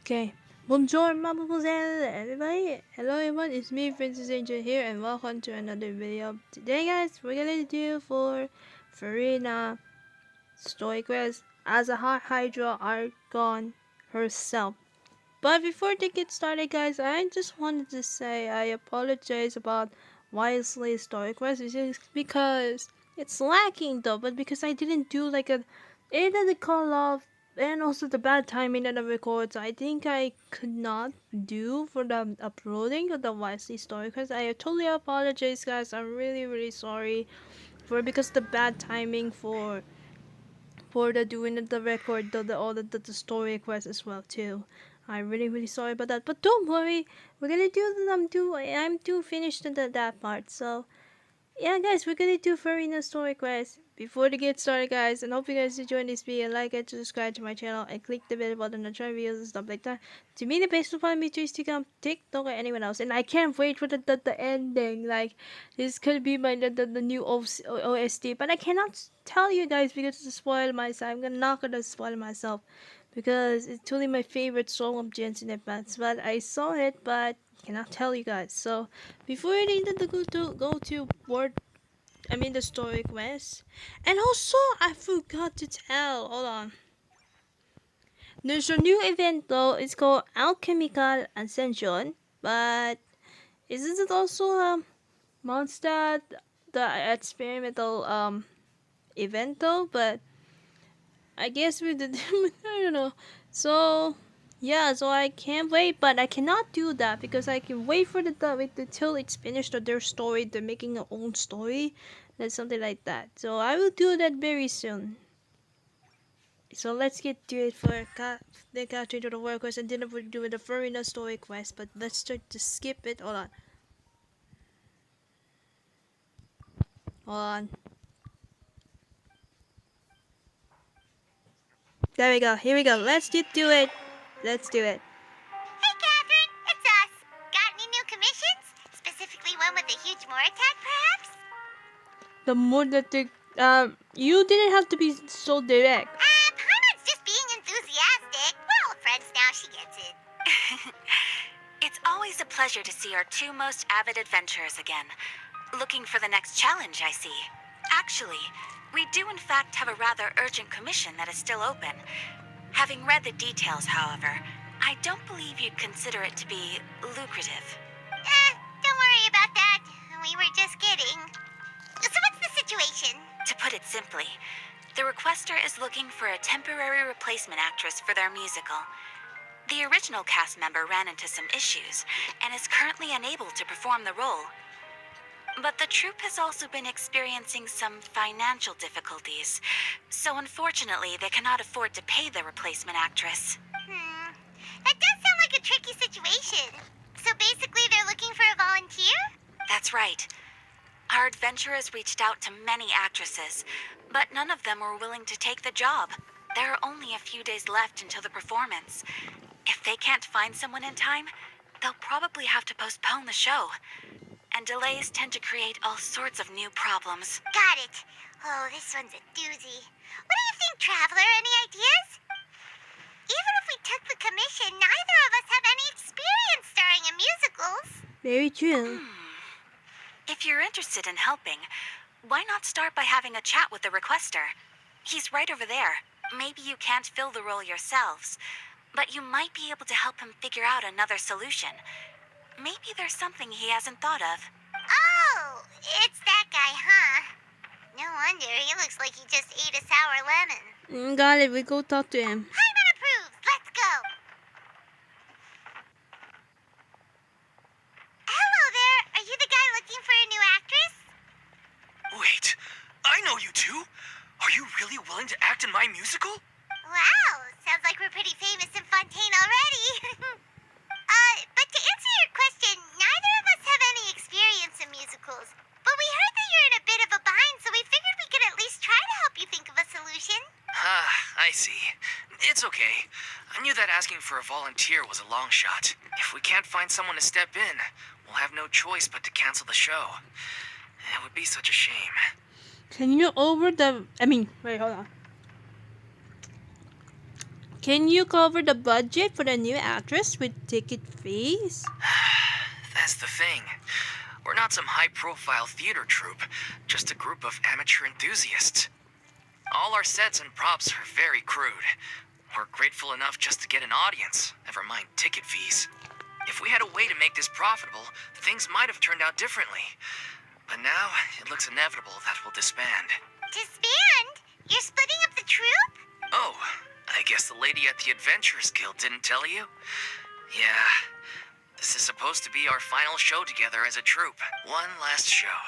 Okay. Bonjour, mademoiselle, everybody. Hello, everyone. It's me, Princess Angel here, and welcome to another video. Today, guys, we're gonna do for Furina story quest as a hot Hydra Archon herself. But before they get started, guys, I just wanted to say I apologize about Whiothesley's story quest. It's just because it's lacking though, but because I didn't do like either the call off and also the bad timing that I record, so I think I could not do for the uploading of the Whiothesley story quest. I totally apologize, guys. I'm really sorry for because the bad timing for the doing of the record, the story quest as well too. I'm really sorry about that. But don't worry, we're gonna do the I'm too finished in that part. So yeah, guys, we're gonna do Furina story quest. Before to get started, guys, and hope you guys enjoy this video, like it, subscribe to my channel, and click the bell button to try videos and stuff like that. To me, the best to find me to Instagram, TikTok, or anyone else. And I can't wait for the ending. Like, this could be my the new OST, but I cannot tell you guys because to spoil myself. Not gonna spoil myself because it's truly my favorite song of Genshin Impact. But I saw it, but cannot tell you guys. So before I need to go to the story quest. And also I forgot to tell. Hold on. There's a new event though. It's called Alchemical Ascension, but isn't it also Mondstadt the experimental event though? But I guess we did. I don't know. So yeah, so I can't wait, but I cannot do that because I can wait for wait until it's finished their story. They're making their own story, that's something like that. So I will do that very soon. So let's get to it for the capture to the work quest, and then we'll do the Furina story quest. But let's start to skip it. Hold on. There we go. Here we go. Let's get to it. Let's do it. Hey, Catherine, it's us. Got any new commissions? Specifically one with a huge more attack, perhaps? The more that you didn't have to be so direct. Paimon's just being enthusiastic. We're old friends now, she gets it. It's always a pleasure to see our two most avid adventurers again. Looking for the next challenge, I see. Actually, we do in fact have a rather urgent commission that is still open. Having read the details, however, I don't believe you'd consider it to be lucrative. Don't worry about that. We were just kidding. So what's the situation? To put it simply, the requester is looking for a temporary replacement actress for their musical. The original cast member ran into some issues and is currently unable to perform the role. But the troupe has also been experiencing some financial difficulties, so unfortunately they cannot afford to pay the replacement actress. That does sound like a tricky situation. So basically they're looking for a volunteer? That's right. Our adventurers reached out to many actresses, but none of them were willing to take the job. There are only a few days left until the performance. If they can't find someone in time, they'll probably have to postpone the show. And delays tend to create all sorts of new problems. Got it. Oh, this one's a doozy. What do you think, Traveler? Any ideas? Even if we took the commission, neither of us have any experience starring in musicals. Very true. If you're interested in helping, why not start by having a chat with the requester? He's right over there. Maybe you can't fill the role yourselves, but you might be able to help him figure out another solution. Maybe there's something he hasn't thought of. Oh, it's that guy, huh? No wonder, he looks like he just ate a sour lemon. Got it, we go talk to him. Paimon approves, let's go. Hello there, are you the guy looking for a new actress? Wait, I know you two. Are you really willing to act in my musical? Wow, sounds like we're pretty famous in Fontaine already. But to answer your question, neither of us have any experience in musicals. But we heard that you're in a bit of a bind, so we figured we could at least try to help you think of a solution. I see. It's okay. I knew that asking for a volunteer was a long shot. If we can't find someone to step in, we'll have no choice but to cancel the show. It would be such a shame. Can you wait, hold on. Can you cover the budget for the new actress with ticket fees? That's the thing. We're not some high-profile theater troupe, just a group of amateur enthusiasts. All our sets and props are very crude. We're grateful enough just to get an audience, never mind ticket fees. If we had a way to make this profitable, things might have turned out differently. But now, it looks inevitable that we'll disband. Disband? You're splitting up the troupe? Oh, I guess the lady at the Adventurers Guild didn't tell you? Yeah. This is supposed to be our final show together as a troupe. One last show.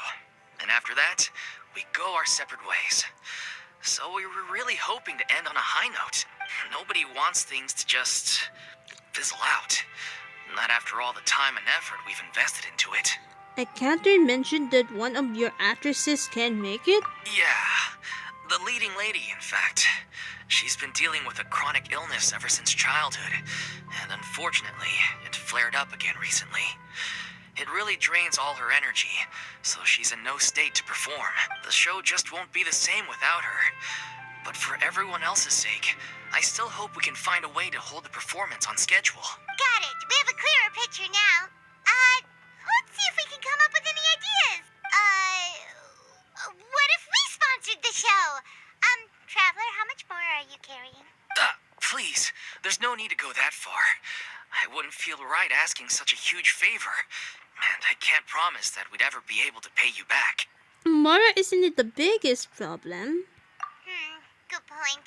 And after that, we go our separate ways. So we were really hoping to end on a high note. Nobody wants things to just fizzle out. Not after all the time and effort we've invested into it. Catherine mentioned that one of your actresses can make it? Yeah, the leading lady, in fact. She's been dealing with a chronic illness ever since childhood, and unfortunately, it flared up again recently. It really drains all her energy, so she's in no state to perform. The show just won't be the same without her. But for everyone else's sake, I still hope we can find a way to hold the performance on schedule. Got it. We have a clearer picture now. Let's see if we can come up with any ideas. What if we sponsored the show? Traveler, how much more are you carrying? Please, there's no need to go that far. I wouldn't feel right asking such a huge favor. And I can't promise that we'd ever be able to pay you back. Mara isn't it the biggest problem? Good point.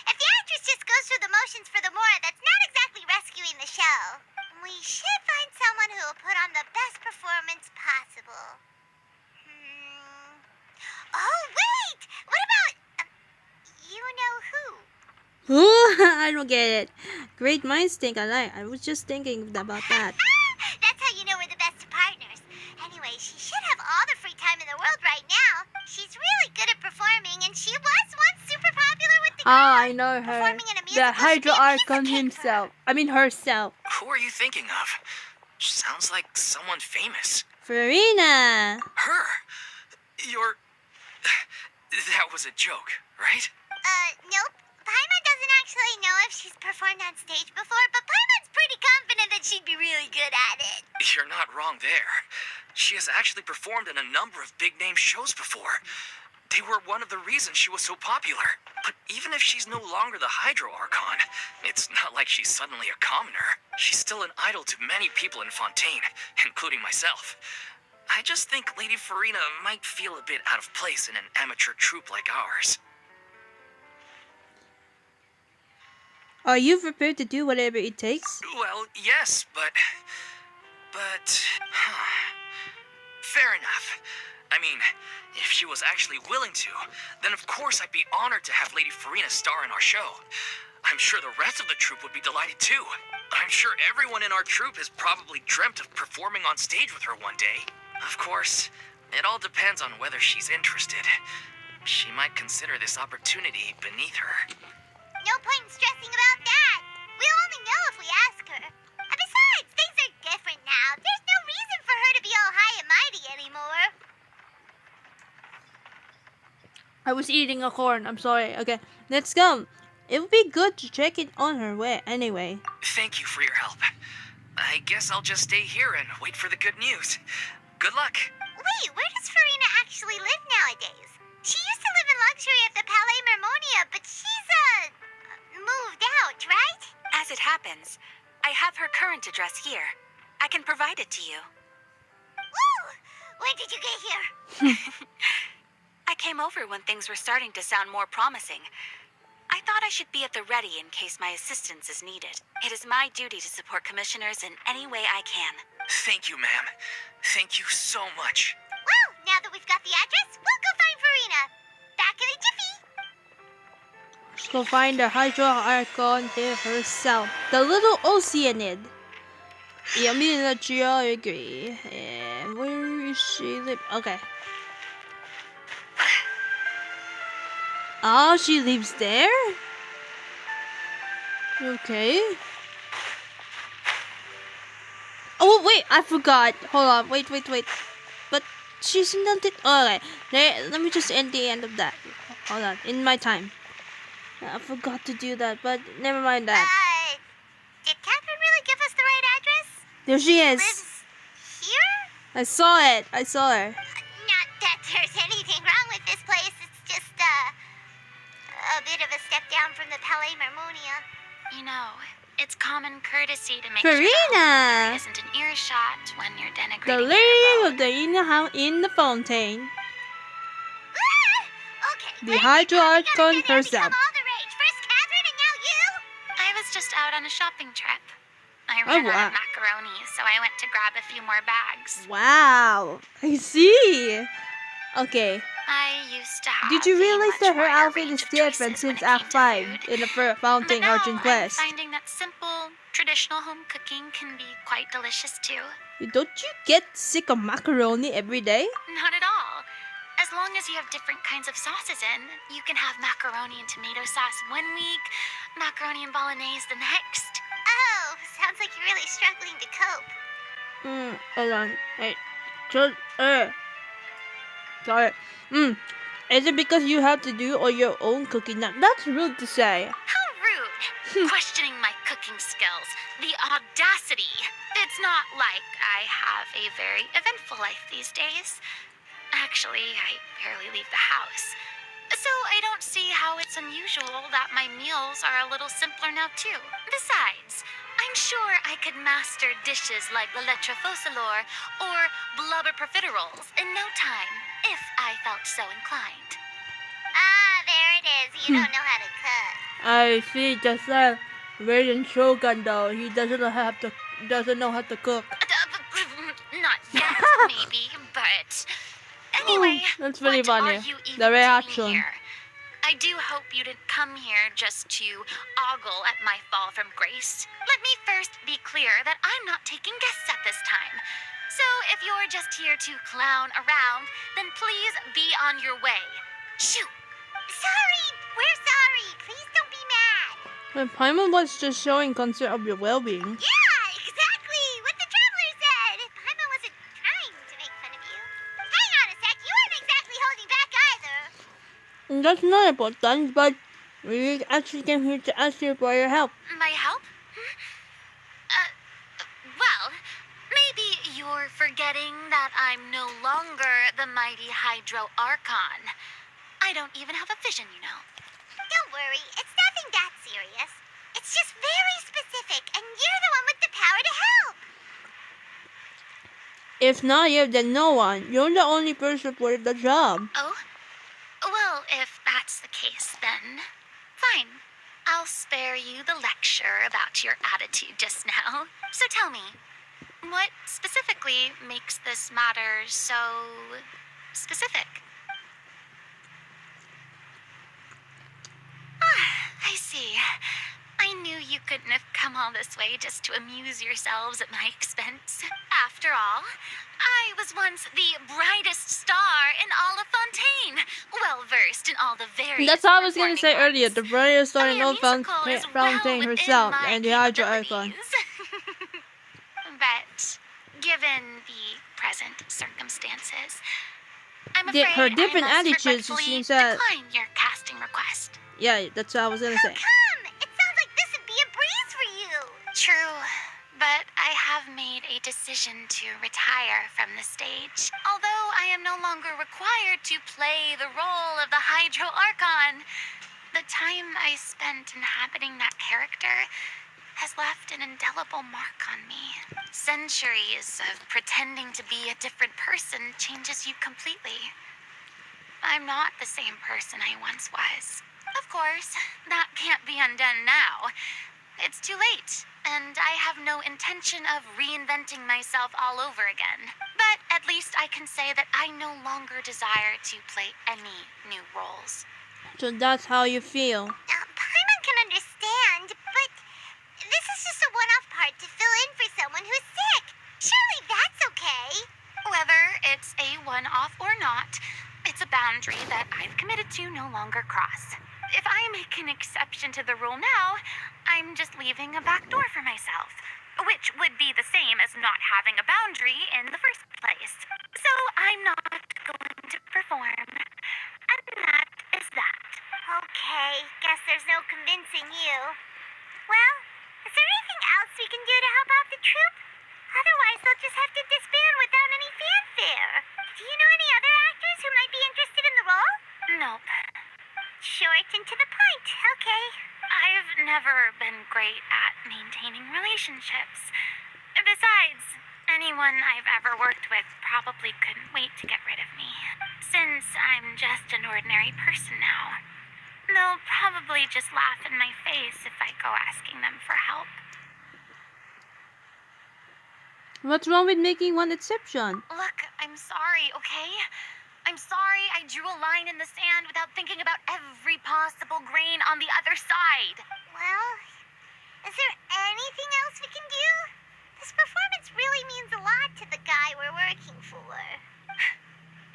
If the actress just goes through the motions for the Mora, that's not exactly rescuing the show. We should find someone who will put on the best performance possible. Oh, wait! What about... you know who? I don't get it. Great minds think alike. I was just thinking about that. That's how you know we're the best of partners. Anyway, she should have all the free time in the world right now. She's really good at performing, and she was once super popular with the crowd. I know her. Performing in a The musical Hydro should be a Archon piece of cake for himself. I mean herself. Who are you thinking of? Sounds like someone famous. Furina. Her? You're... That was a joke, right? Nope. Paimon doesn't actually know if she's performed on stage before, but Paimon's pretty confident that she'd be really good at it. You're not wrong there. She has actually performed in a number of big-name shows before. They were one of the reasons she was so popular. But even if she's no longer the Hydro Archon, it's not like she's suddenly a commoner. She's still an idol to many people in Fontaine, including myself. I just think Lady Furina might feel a bit out of place in an amateur troupe like ours. Are you prepared to do whatever it takes? Well, yes, but... Fair enough. I mean, if she was actually willing to, then of course I'd be honored to have Lady Furina star in our show. I'm sure the rest of the troupe would be delighted too. I'm sure everyone in our troupe has probably dreamt of performing on stage with her one day. Of course, it all depends on whether she's interested. She might consider this opportunity beneath her. No point in stressing about that. We'll only know if we ask her. And besides, things are different now. There's no reason for her to be all high and mighty anymore. I was eating a corn. I'm sorry. Okay, let's go. It would be good to check it on her way anyway. Thank you for your help. I guess I'll just stay here and wait for the good news. Good luck. Wait, where does Furina actually live nowadays? She used to live in luxury at the Palais Mermonia, but she's, moved out, right? As it happens, I have her current address here. I can provide it to you. Woo! When did you get here? I came over when things were starting to sound more promising. I thought I should be at the ready in case my assistance is needed. It is my duty to support commissioners in any way I can. Thank you, ma'am. Thank you so much. Well, now that we've got the address, we'll go find Furina. Back in a jiffy. Let's go find the Hydro Archon herself. The little Oceanid. Yeah, me and Gio agree. And where is she live? Okay. Oh, she lives there? Okay. Oh, wait, I forgot. Hold on, wait. But she's not it. Okay, let me just end the end of that. Hold on, in my time. I forgot to do that, but never mind that. Did Catherine really give us the right address? There she is. Lives here? I saw it. I saw her. Not that there's anything wrong with this place. It's just, a bit of a step down from the Palais Marmonia. You know, it's common courtesy to make sure the Furina, homeowner isn't an earshot when you're the denigrating lady their of the in the fountain, Okay. the Hydro Archon Become herself. all the rage. First Catherine and now you? I was just out on a shopping trip. I Oh, ran wow. out of macaroni, so I went to grab a few more bags. Wow, I see. Okay, I used to have did you a realize much that her wider outfit range is of different choices when since it Act came to 5 food. in the But Fountain now Archon I'm quest? finding that simple, traditional home cooking can be quite delicious too. Don't you get sick of macaroni every day? Not at all. As long as you have different kinds of sauces in, you can have macaroni and tomato sauce one week, macaroni and bolognese the next. Oh, sounds like you're really struggling to cope. Hold on. Hey, just, sorry. Is it because you have to do all your own cooking now? That's rude to say. How rude! Questioning my cooking skills. The audacity. It's not like I have a very eventful life these days. Actually, I barely leave the house. So I don't see how it's unusual that my meals are a little simpler now too. Besides, I'm sure I could master dishes like the lettre focilor or blubber profiteroles in no time, if I felt so inclined. Ah, there it is. You don't know how to cook. I see. Just like Raiden Shogun, though, he doesn't know how to cook. Not yet, maybe, but... Anyway, That's really what funny. are you even The doing reaction. here? I do hope you didn't come here just to ogle at my fall from grace. Let me first be clear that I'm not taking guests at this time. So if you're just here to clown around, then please be on your way. Shoo! Sorry. We're sorry. Please don't be mad. When Paimon was just showing concern of your well-being. Yeah, exactly. What the traveler said. Paimon wasn't trying to make fun of you. Hang on a sec. You weren't exactly holding back either. That's not important, but we actually came here to ask you for your help. My help? Well, maybe you're forgetting that I'm no longer the mighty Hydro Archon. I don't even have a vision, you know. Don't worry. It's nothing that serious. It's just very specific, and you're the one with the power to help. If not you, then no one. You're the only person for the job. Oh? Well, if that's the case, then fine. I'll spare you the lecture about your attitude just now. So tell me, what specifically makes this matter so specific? I see. I knew you couldn't have come all this way just to amuse yourselves at my expense. After all, I was once the brightest star in all of Fontaine, well versed in all the various. That's what I was gonna say performing earlier. arts. The brightest star in A all musical is Fountain well herself within my and the Hydro Archon. capabilities. But given the present circumstances, I'm afraid Her different I must attitudes, it regretfully seems that- decline your casting request. Yeah, that's what I was gonna say. Come. It sounds like this would be a breeze for you. True, but I have made a decision to retire from the stage. Although I am no longer required to play the role of the Hydro Archon, the time I spent inhabiting that character has left an indelible mark on me. Centuries of pretending to be a different person changes you completely. I'm not the same person I once was. Of course, that can't be undone now. It's too late, and I have no intention of reinventing myself all over again. But at least I can say that I no longer desire to play any new roles. So that's how you feel. Paimon can understand, but this is just a one-off part to fill in for someone who's sick. Surely that's okay. Whether it's a one-off or not, it's a boundary that I've committed to no longer cross. If I make an exception to the rule now, I'm just leaving a back door for myself, which would be the same as not having a boundary in the first place. So I'm not going to perform. And that is that. Okay, guess there's no Otherwise, they'll just have to disband without any fanfare. Do you know any other actors who might be interested in the role? Nope. Short and to the point. Okay. I've never been great at maintaining relationships. Besides, anyone I've ever worked with probably couldn't wait to get rid of me. Since I'm just an ordinary person now, they'll probably just laugh in my face if I go asking them for help. What's wrong with making one exception? Look, I'm sorry, okay? I'm sorry I drew a line in the sand without thinking about every possible grain on the other side. Well, is there anything else we can do? This performance really means a lot to the guy we're working for.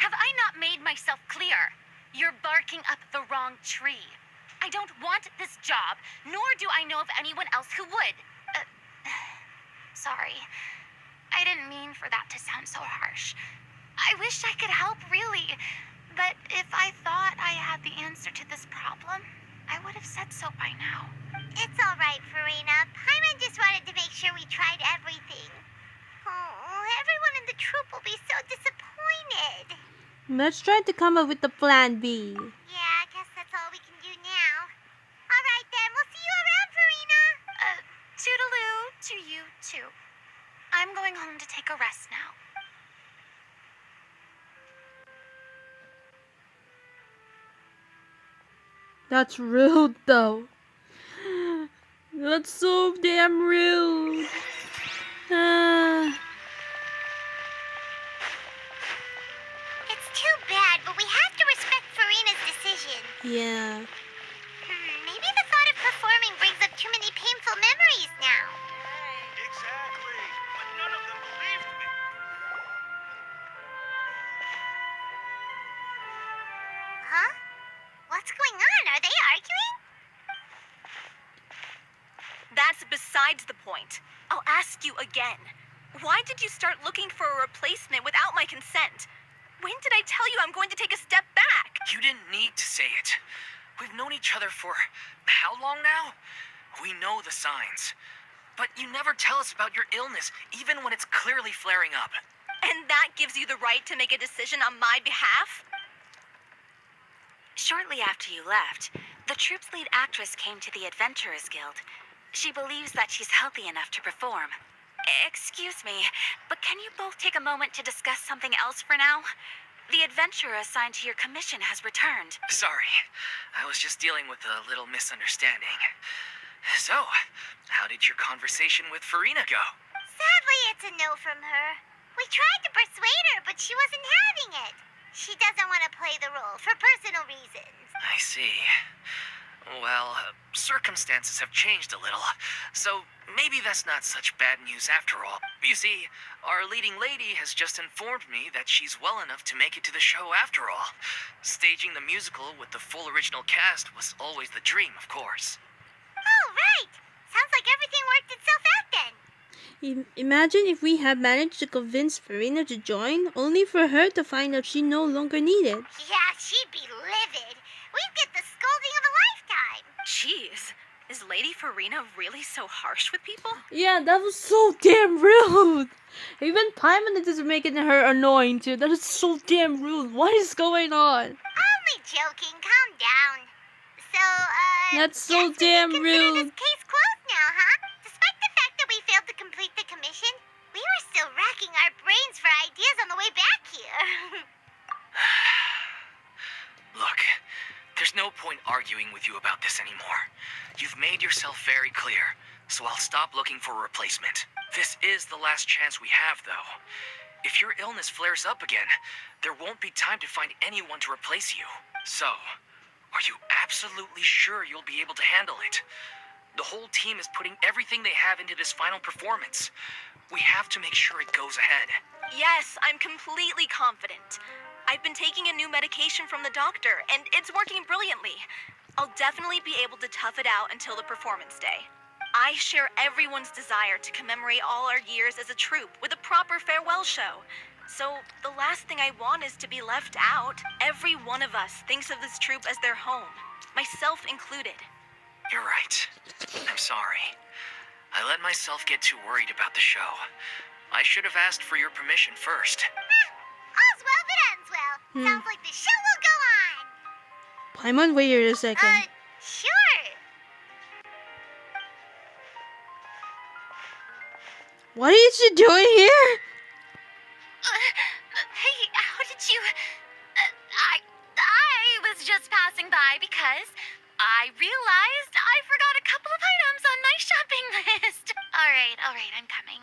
Have I not made myself clear? You're barking up the wrong tree. I don't want this job, nor do I know of anyone else who would. Sorry. I didn't mean for that to sound so harsh. I wish I could help, really. But if I thought I had the answer to this problem, I would have said so by now. It's all right, Furina. Paimon just wanted to make sure we tried everything. Oh, everyone in the troupe will be so disappointed. Let's try to come up with a plan B. Yeah, I guess that's all we can do now. All right, then. We'll see you around, Furina. Toodaloo to you, too. I'm going home to take a rest now. That's rude, though. That's so damn rude. It's too bad, but we have to respect Furina's decision. Yeah. Maybe the thought of performing brings up too many painful memories now. Exactly. But none of them believed me. Huh? What's going on? Are they arguing? That's besides the point. I'll ask you again. Why did you start looking for a replacement without my consent? When did I tell you I'm going to take a step back? You didn't need to say it. We've known each other for how long now? We know the signs. But you never tell us about your illness, even when it's clearly flaring up. And that gives you the right to make a decision on my behalf? Shortly after you left, the troupe's lead actress came to the Adventurers Guild. She believes that she's healthy enough to perform. Excuse me, but can you both take a moment to discuss something else for now? The adventurer assigned to your commission has returned. Sorry, I was just dealing with a little misunderstanding. So, how did your conversation with Furina go? Sadly, it's a no from her. We tried to persuade her, but she wasn't having it. She doesn't want to play the role for personal reasons. I see. Well, circumstances have changed a little, so maybe that's not such bad news after all. You see, our leading lady has just informed me that she's well enough to make it to the show after all. Staging the musical with the full original cast was always the dream, of course. Oh, right. Sounds like everything worked itself out then. Imagine if we had managed to convince Furina to join, only for her to find out she no longer needed. Yeah, she'd be livid. We'd get the scolding of a lifetime. Jeez, is Lady Furina really so harsh with people? Yeah, that was so damn rude. Even Paimon is making her annoying too. That is so damn rude. What is going on? Only joking. Calm down. So, That's so guess damn we can consider rude. this case closed now, huh? Despite the fact that we failed to complete the commission, we were still racking our brains for ideas on the way back here. Look, there's no point arguing with you about this anymore. You've made yourself very clear, so I'll stop looking for a replacement. This is the last chance we have, though. If your illness flares up again, there won't be time to find anyone to replace you. So, are you absolutely sure you'll be able to handle it? The whole team is putting everything they have into this final performance. We have to make sure it goes ahead. Yes, I'm completely confident. I've been taking a new medication from the doctor, and it's working brilliantly. I'll definitely be able to tough it out until the performance day. I share everyone's desire to commemorate all our years as a troupe with a proper farewell show. So the last thing I want is to be left out. Every one of us thinks of this troupe as their home, myself included. You're right. I'm sorry. I let myself get too worried about the show. I should have asked for your permission first. All's well that ends well. Sounds like the show will go on. Paimon, wait here a second. Sure. What is she doing here? Hey, how did you... I was just passing by because I realized I forgot a couple of items on my shopping list. All right, I'm coming.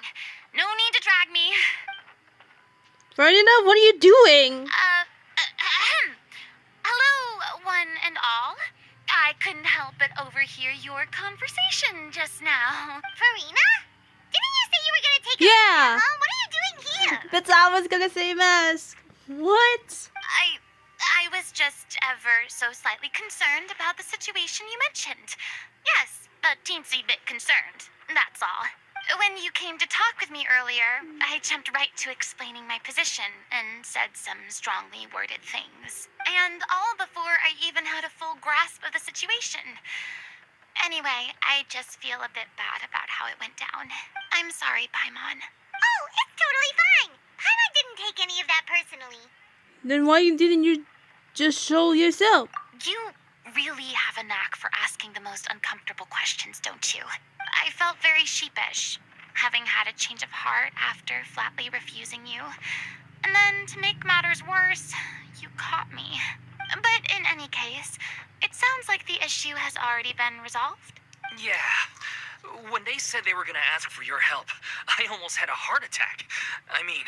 No need to drag me. Ferdinand, what are you doing? Hello, one and all. I couldn't help but overhear your conversation just now. Furina? Didn't you say you were gonna take Yeah. us home? What are you doing here? That's all I was gonna say, Mask. What? I was just ever so slightly concerned about the situation you mentioned. Yes, a teensy bit concerned. That's all. When you came to talk with me earlier, I jumped right to explaining my position and said some strongly worded things. And all before I even had a full grasp of the situation. Anyway, I just feel a bit bad about how it went down. I'm sorry, Paimon. Oh, it's totally fine. Paimon didn't take any of that personally. Then why didn't you just show yourself? You really have a knack for asking the most uncomfortable questions, don't you? I felt very sheepish, having had a change of heart after flatly refusing you. And then, to make matters worse, you caught me. But in any case, it sounds like the issue has already been resolved. Yeah. When they said they were gonna ask for your help, I almost had a heart attack. I mean,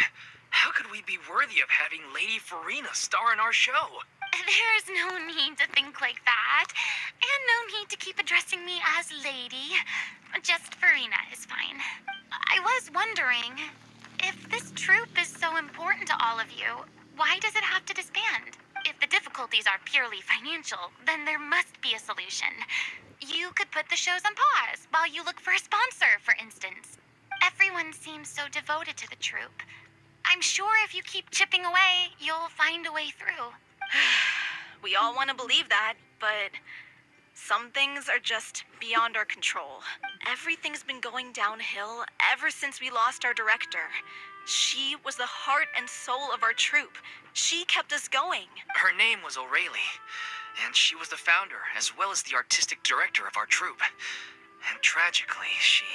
how could we be worthy of having Lady Furina star in our show? There's no need to think like that. And no need to keep addressing me as lady. Just Furina is fine. I was wondering, if this troupe is so important to all of you, why does it have to disband? If the difficulties are purely financial, then there must be a solution. You could put the shows on pause while you look for a sponsor, for instance. Everyone seems so devoted to the troupe. I'm sure if you keep chipping away, you'll find a way through. We all want to believe that, but some things are just beyond our control. Everything's been going downhill ever since we lost our director. She was the heart and soul of our troupe. She kept us going. Her name was O'Reilly, and she was the founder as well as the artistic director of our troupe. And tragically, she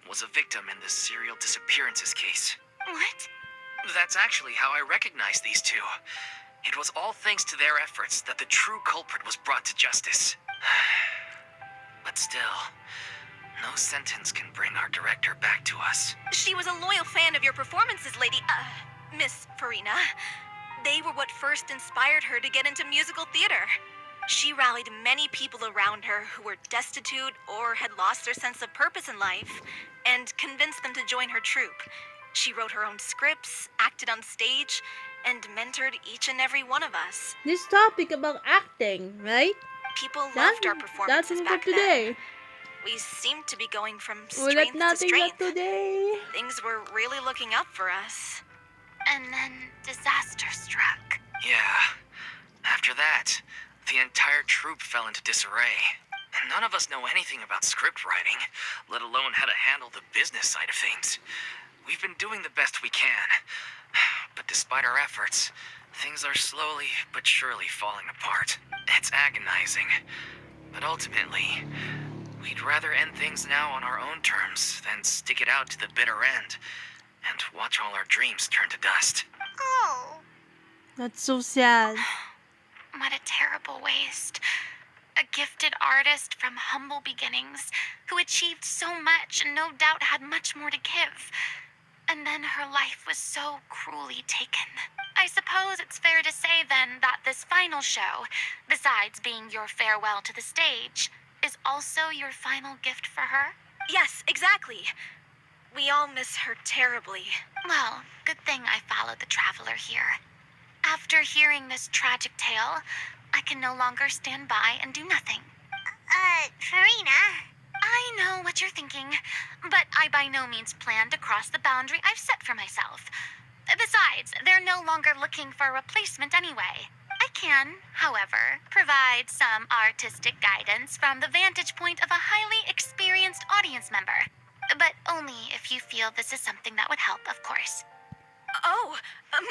was a victim in the serial disappearances case. What? That's actually how I recognized these two. It was all thanks to their efforts that the true culprit was brought to justice. But still, no sentence can bring our director back to us. She was a loyal fan of your performances, Miss Furina. They were what first inspired her to get into musical theater. She rallied many people around her who were destitute or had lost their sense of purpose in life, and convinced them to join her troupe. She wrote her own scripts, acted on stage, and mentored each and every one of us. This topic about acting, right? People loved our performances that's back today. then. We seemed to be going from Ulit strength to natin na strength. today. Things were really looking up for us. And then disaster struck. Yeah. After that, the entire troupe fell into disarray. And none of us know anything about script writing, let alone how to handle the business side of things. We've been doing the best we can. But despite our efforts, things are slowly but surely falling apart. It's agonizing. But ultimately, we'd rather end things now on our own terms than stick it out to the bitter end and watch all our dreams turn to dust. Oh. That's so sad. What a terrible waste. A gifted artist from humble beginnings who achieved so much and no doubt had much more to give. And then her life was so cruelly taken. I suppose it's fair to say then that this final show, besides being your farewell to the stage, is also your final gift for her? Yes, exactly. We all miss her terribly. Well, good thing I followed the traveler here. After hearing this tragic tale, I can no longer stand by and do nothing. Furina. I know what you're thinking, but I by no means plan to cross the boundary I've set for myself. Besides, they're no longer looking for a replacement anyway. I can, however, provide some artistic guidance from the vantage point of a highly experienced audience member. But only if you feel this is something that would help, of course. Oh,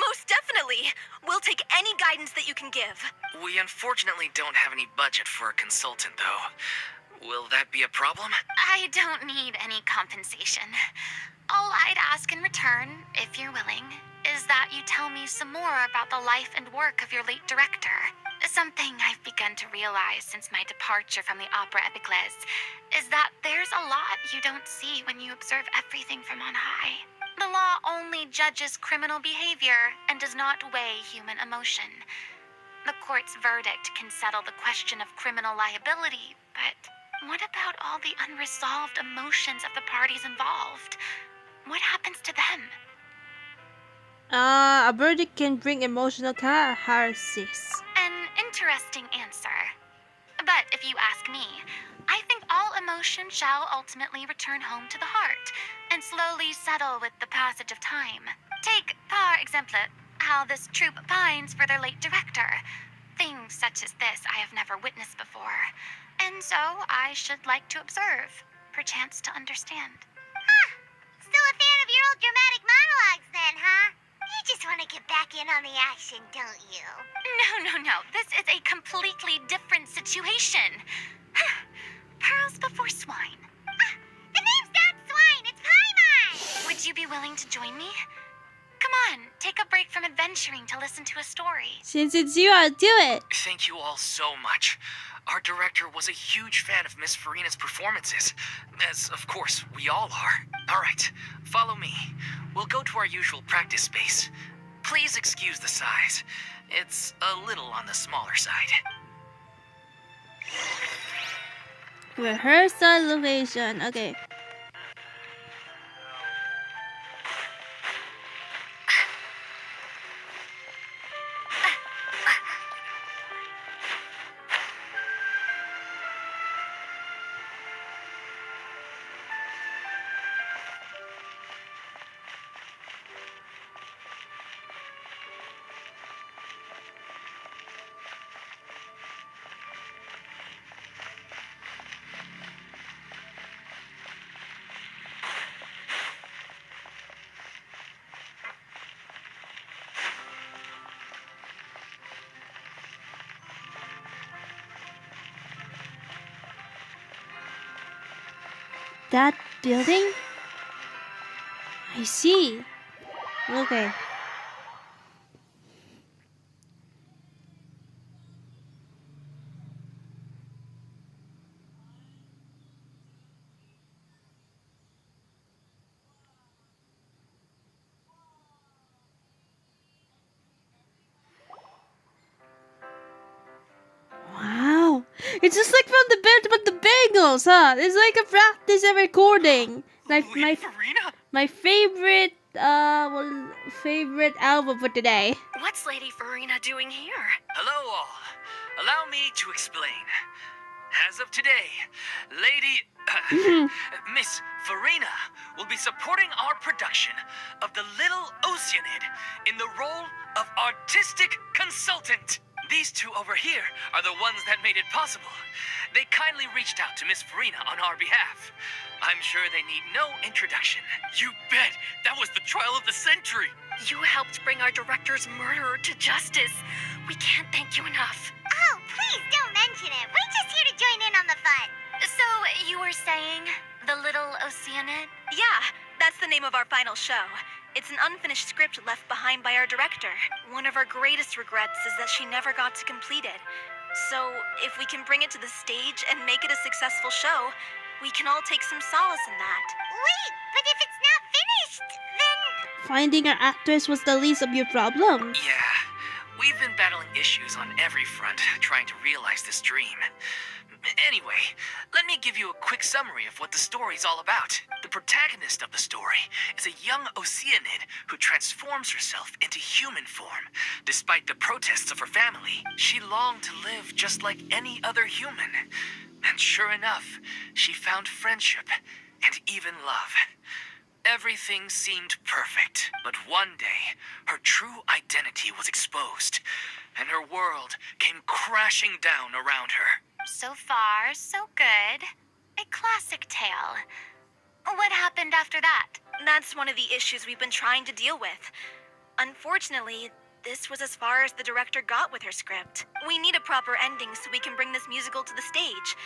most definitely. We'll take any guidance that you can give. We unfortunately don't have any budget for a consultant, though. Will that be a problem? I don't need any compensation. All I'd ask in return, if you're willing, is that you tell me some more about the life and work of your late director. Something I've begun to realize since my departure from the Opera Epiclese is that there's a lot you don't see when you observe everything from on high. The law only judges criminal behavior and does not weigh human emotion. The court's verdict can settle the question of criminal liability, but what about all the unresolved emotions of the parties involved? What happens to them? A verdict can bring emotional catharsis. An interesting answer. But if you ask me, I think all emotion shall ultimately return home to the heart and slowly settle with the passage of time. Take, par exemple, how this troupe pines for their late director. Things such as this I have never witnessed before, and so I should like to observe, perchance to understand. Still a fan of your old dramatic monologues then, huh? You just want to get back in on the action, don't you? No. This is a completely different situation. Pearls before swine. The name's not Swine, it's Paimon! Would you be willing to join me? Come on, take a break from adventuring to listen to a story. Since it's you, I'll do it. Thank you all so much. Our director was a huge fan of Miss Furina's performances, as of course we all are. All right, follow me. We'll go to our usual practice space. Please excuse the size. It's a little on the smaller side. Rehearsal location. Okay. That building? I see. Okay. Wow. It's just like from the bed with the bagels, huh? It's like a practice and recording. Like Lady Furina? my favorite favorite album for today. What's Lady Furina doing here? Hello all. Allow me to explain. As of today, Miss Furina will be supporting our production of The Little Oceanid in the role of artistic consultant. These two over here are the ones that made it possible. They kindly reached out to Miss Furina on our behalf. I'm sure they need no introduction. You bet! That was the trial of the century! You helped bring our director's murderer to justice. We can't thank you enough. Oh, please don't mention it. We're just here to join in on the fun. So, you were saying The Little Oceanid? Yeah, that's the name of our final show. It's an unfinished script left behind by our director. One of our greatest regrets is that she never got to complete it. So, if we can bring it to the stage and make it a successful show, we can all take some solace in that. Wait, but if it's not finished, then... Finding our actress was the least of your problems. Yeah, we've been battling issues on every front, trying to realize this dream. Anyway, let me give you a quick summary of what the story's all about. The protagonist of the story is a young Oceanid who transforms herself into human form. Despite the protests of her family, she longed to live just like any other human. And sure enough, she found friendship and even love. Everything seemed perfect, but one day, her true identity was exposed, and her world came crashing down around her. So far, so good. A classic tale. What happened after that? That's one of the issues we've been trying to deal with. Unfortunately, this was as far as the director got with her script. We need a proper ending so we can bring this musical to the stage.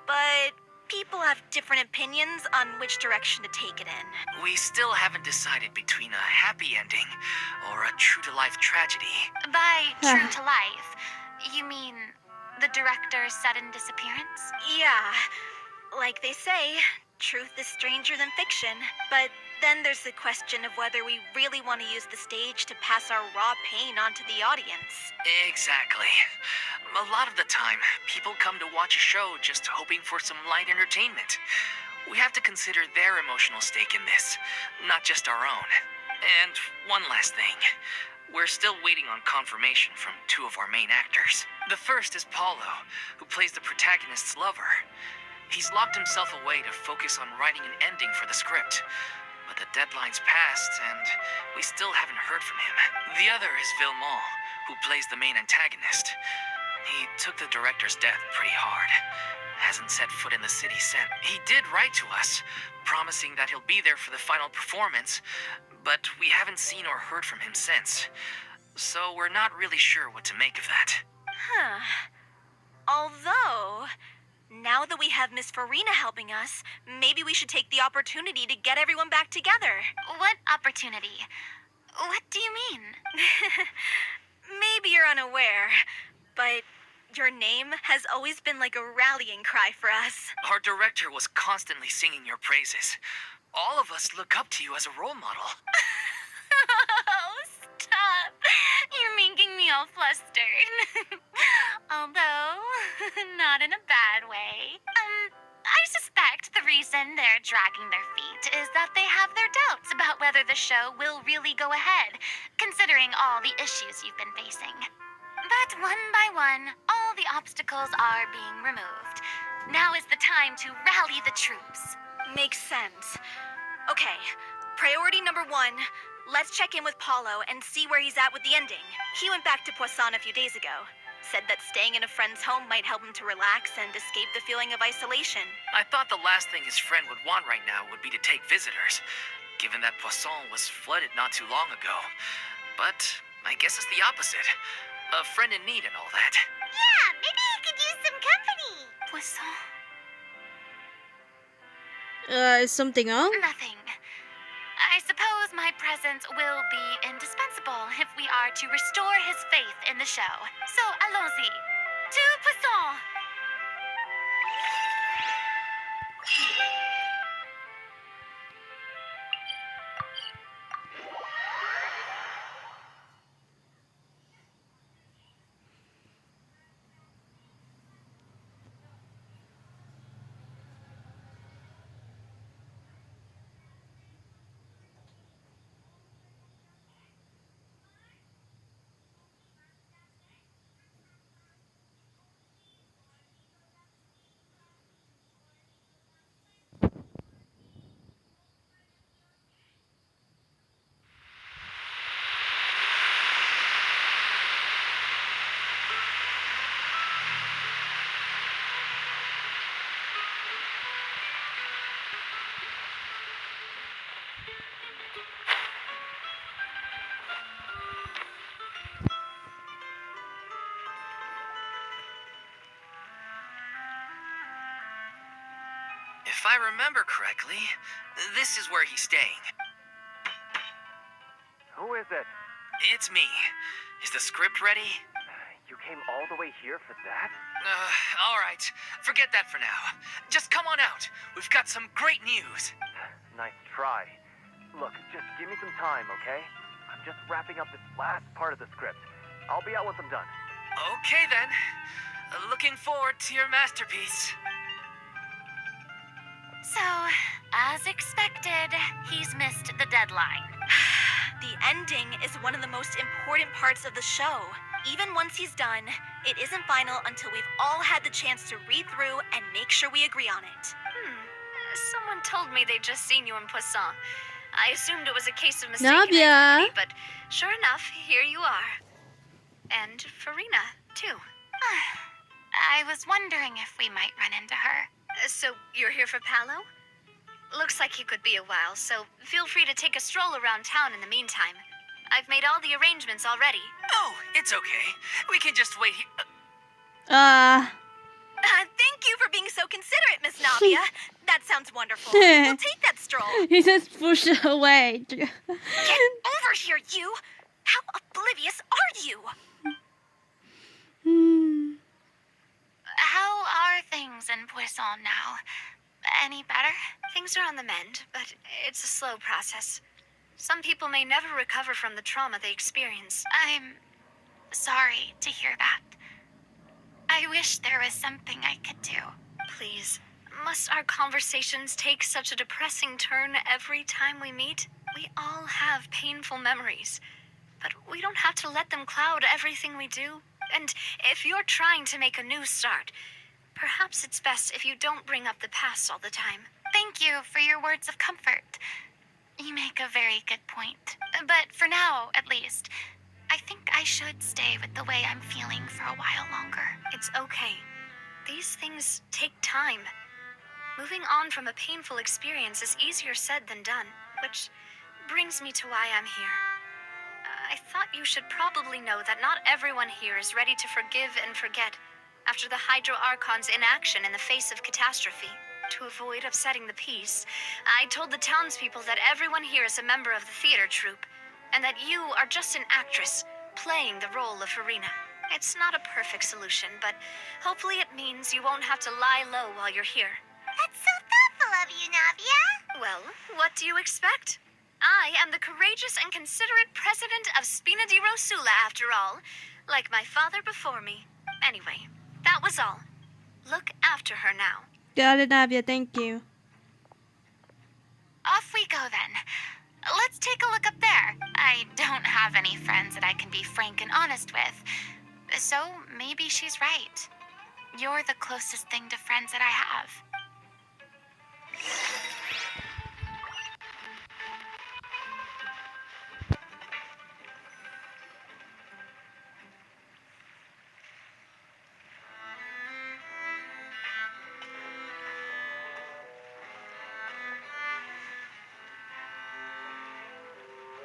But people have different opinions on which direction to take it in. We still haven't decided between a happy ending or a true-to-life tragedy. By true to life, you mean the director's sudden disappearance? Yeah, like they say, truth is stranger than fiction. But then there's the question of whether we really want to use the stage to pass our raw pain onto the audience. Exactly. A lot of the time, people come to watch a show just hoping for some light entertainment. We have to consider their emotional stake in this, not just our own. And one last thing. We're still waiting on confirmation from two of our main actors. The first is Paulo, who plays the protagonist's lover. He's locked himself away to focus on writing an ending for the script. But the deadline's passed, and we still haven't heard from him. The other is Villemont, who plays the main antagonist. He took the director's death pretty hard. Hasn't set foot in the city since. He did write to us, promising that he'll be there for the final performance, but we haven't seen or heard from him since. So we're not really sure what to make of that. Huh. Although, now that we have Miss Furina helping us, maybe we should take the opportunity to get everyone back together. What opportunity? What do you mean? Maybe you're unaware, but your name has always been like a rallying cry for us. Our director was constantly singing your praises. All of us look up to you as a role model. Oh, stop. You're making me all flustered. Although, not in a bad way. I suspect the reason they're dragging their feet is that they have their doubts about whether the show will really go ahead, considering all the issues you've been facing. But one by one, all the obstacles are being removed. Now is the time to rally the troops. Makes sense. Okay, priority number 1, let's check in with Paulo and see where he's at with the ending. He went back to Poisson a few days ago. Said that staying in a friend's home might help him to relax and escape the feeling of isolation. I thought the last thing his friend would want right now would be to take visitors, given that Poisson was flooded not too long ago. But I guess it's the opposite. A friend in need and all that. Yeah, maybe he could use some company. Poisson? Is something up? Nothing. I suppose my presence will be indispensable if we are to restore his faith in the show. So, allons-y. To Poisson! If I remember correctly, this is where he's staying. Who is it? It's me. Is the script ready? You came all the way here for that? All right. Forget that for now. Just come on out. We've got some great news. Nice try. Look, just give me some time, okay? I'm just wrapping up this last part of the script. I'll be out once I'm done. Okay, then. Looking forward to your masterpiece. So, as expected, he's missed the deadline. The ending is one of the most important parts of the show. Even once he's done, it isn't final until we've all had the chance to read through and make sure we agree on it. Someone told me they'd just seen you in Poisson. I assumed it was a case of mistaken Navia. identity, but sure enough, here you are. And Furina, too. I was wondering if we might run into her. So, you're here for Paolo? Looks like you could be a while, so feel free to take a stroll around town in the meantime. I've made all the arrangements already. Oh, it's okay. We can just wait here. Thank you for being so considerate, Miss Navia. That sounds wonderful. We'll take that stroll. He just pushed it away. Get over here, you! How oblivious are you? How are things in Poisson now? Any better? Things are on the mend, but it's a slow process. Some people may never recover from the trauma they experience. I'm sorry to hear that. I wish there was something I could do. Please, must our conversations take such a depressing turn every time we meet? We all have painful memories, but we don't have to let them cloud everything we do. And if you're trying to make a new start, perhaps it's best if you don't bring up the past all the time. Thank you for your words of comfort. You make a very good point. But for now, at least, I think I should stay with the way I'm feeling for a while longer. It's okay. These things take time. Moving on from a painful experience is easier said than done, which brings me to why I'm here. I thought you should probably know that not everyone here is ready to forgive and forget after the Hydro Archon's inaction in the face of catastrophe. To avoid upsetting the peace, I told the townspeople that everyone here is a member of the theater troupe, and that you are just an actress playing the role of Furina. It's not a perfect solution, but hopefully it means you won't have to lie low while you're here. That's so thoughtful of you, Navia. Well, what do you expect? I am the courageous and considerate president of Spina di Rosula, after all, like my father before me. Anyway, that was all. Look after her now. Got it, Navia, thank you. Off we go then. Let's take a look up there. I don't have any friends that I can be frank and honest with, so maybe she's right. You're the closest thing to friends that I have.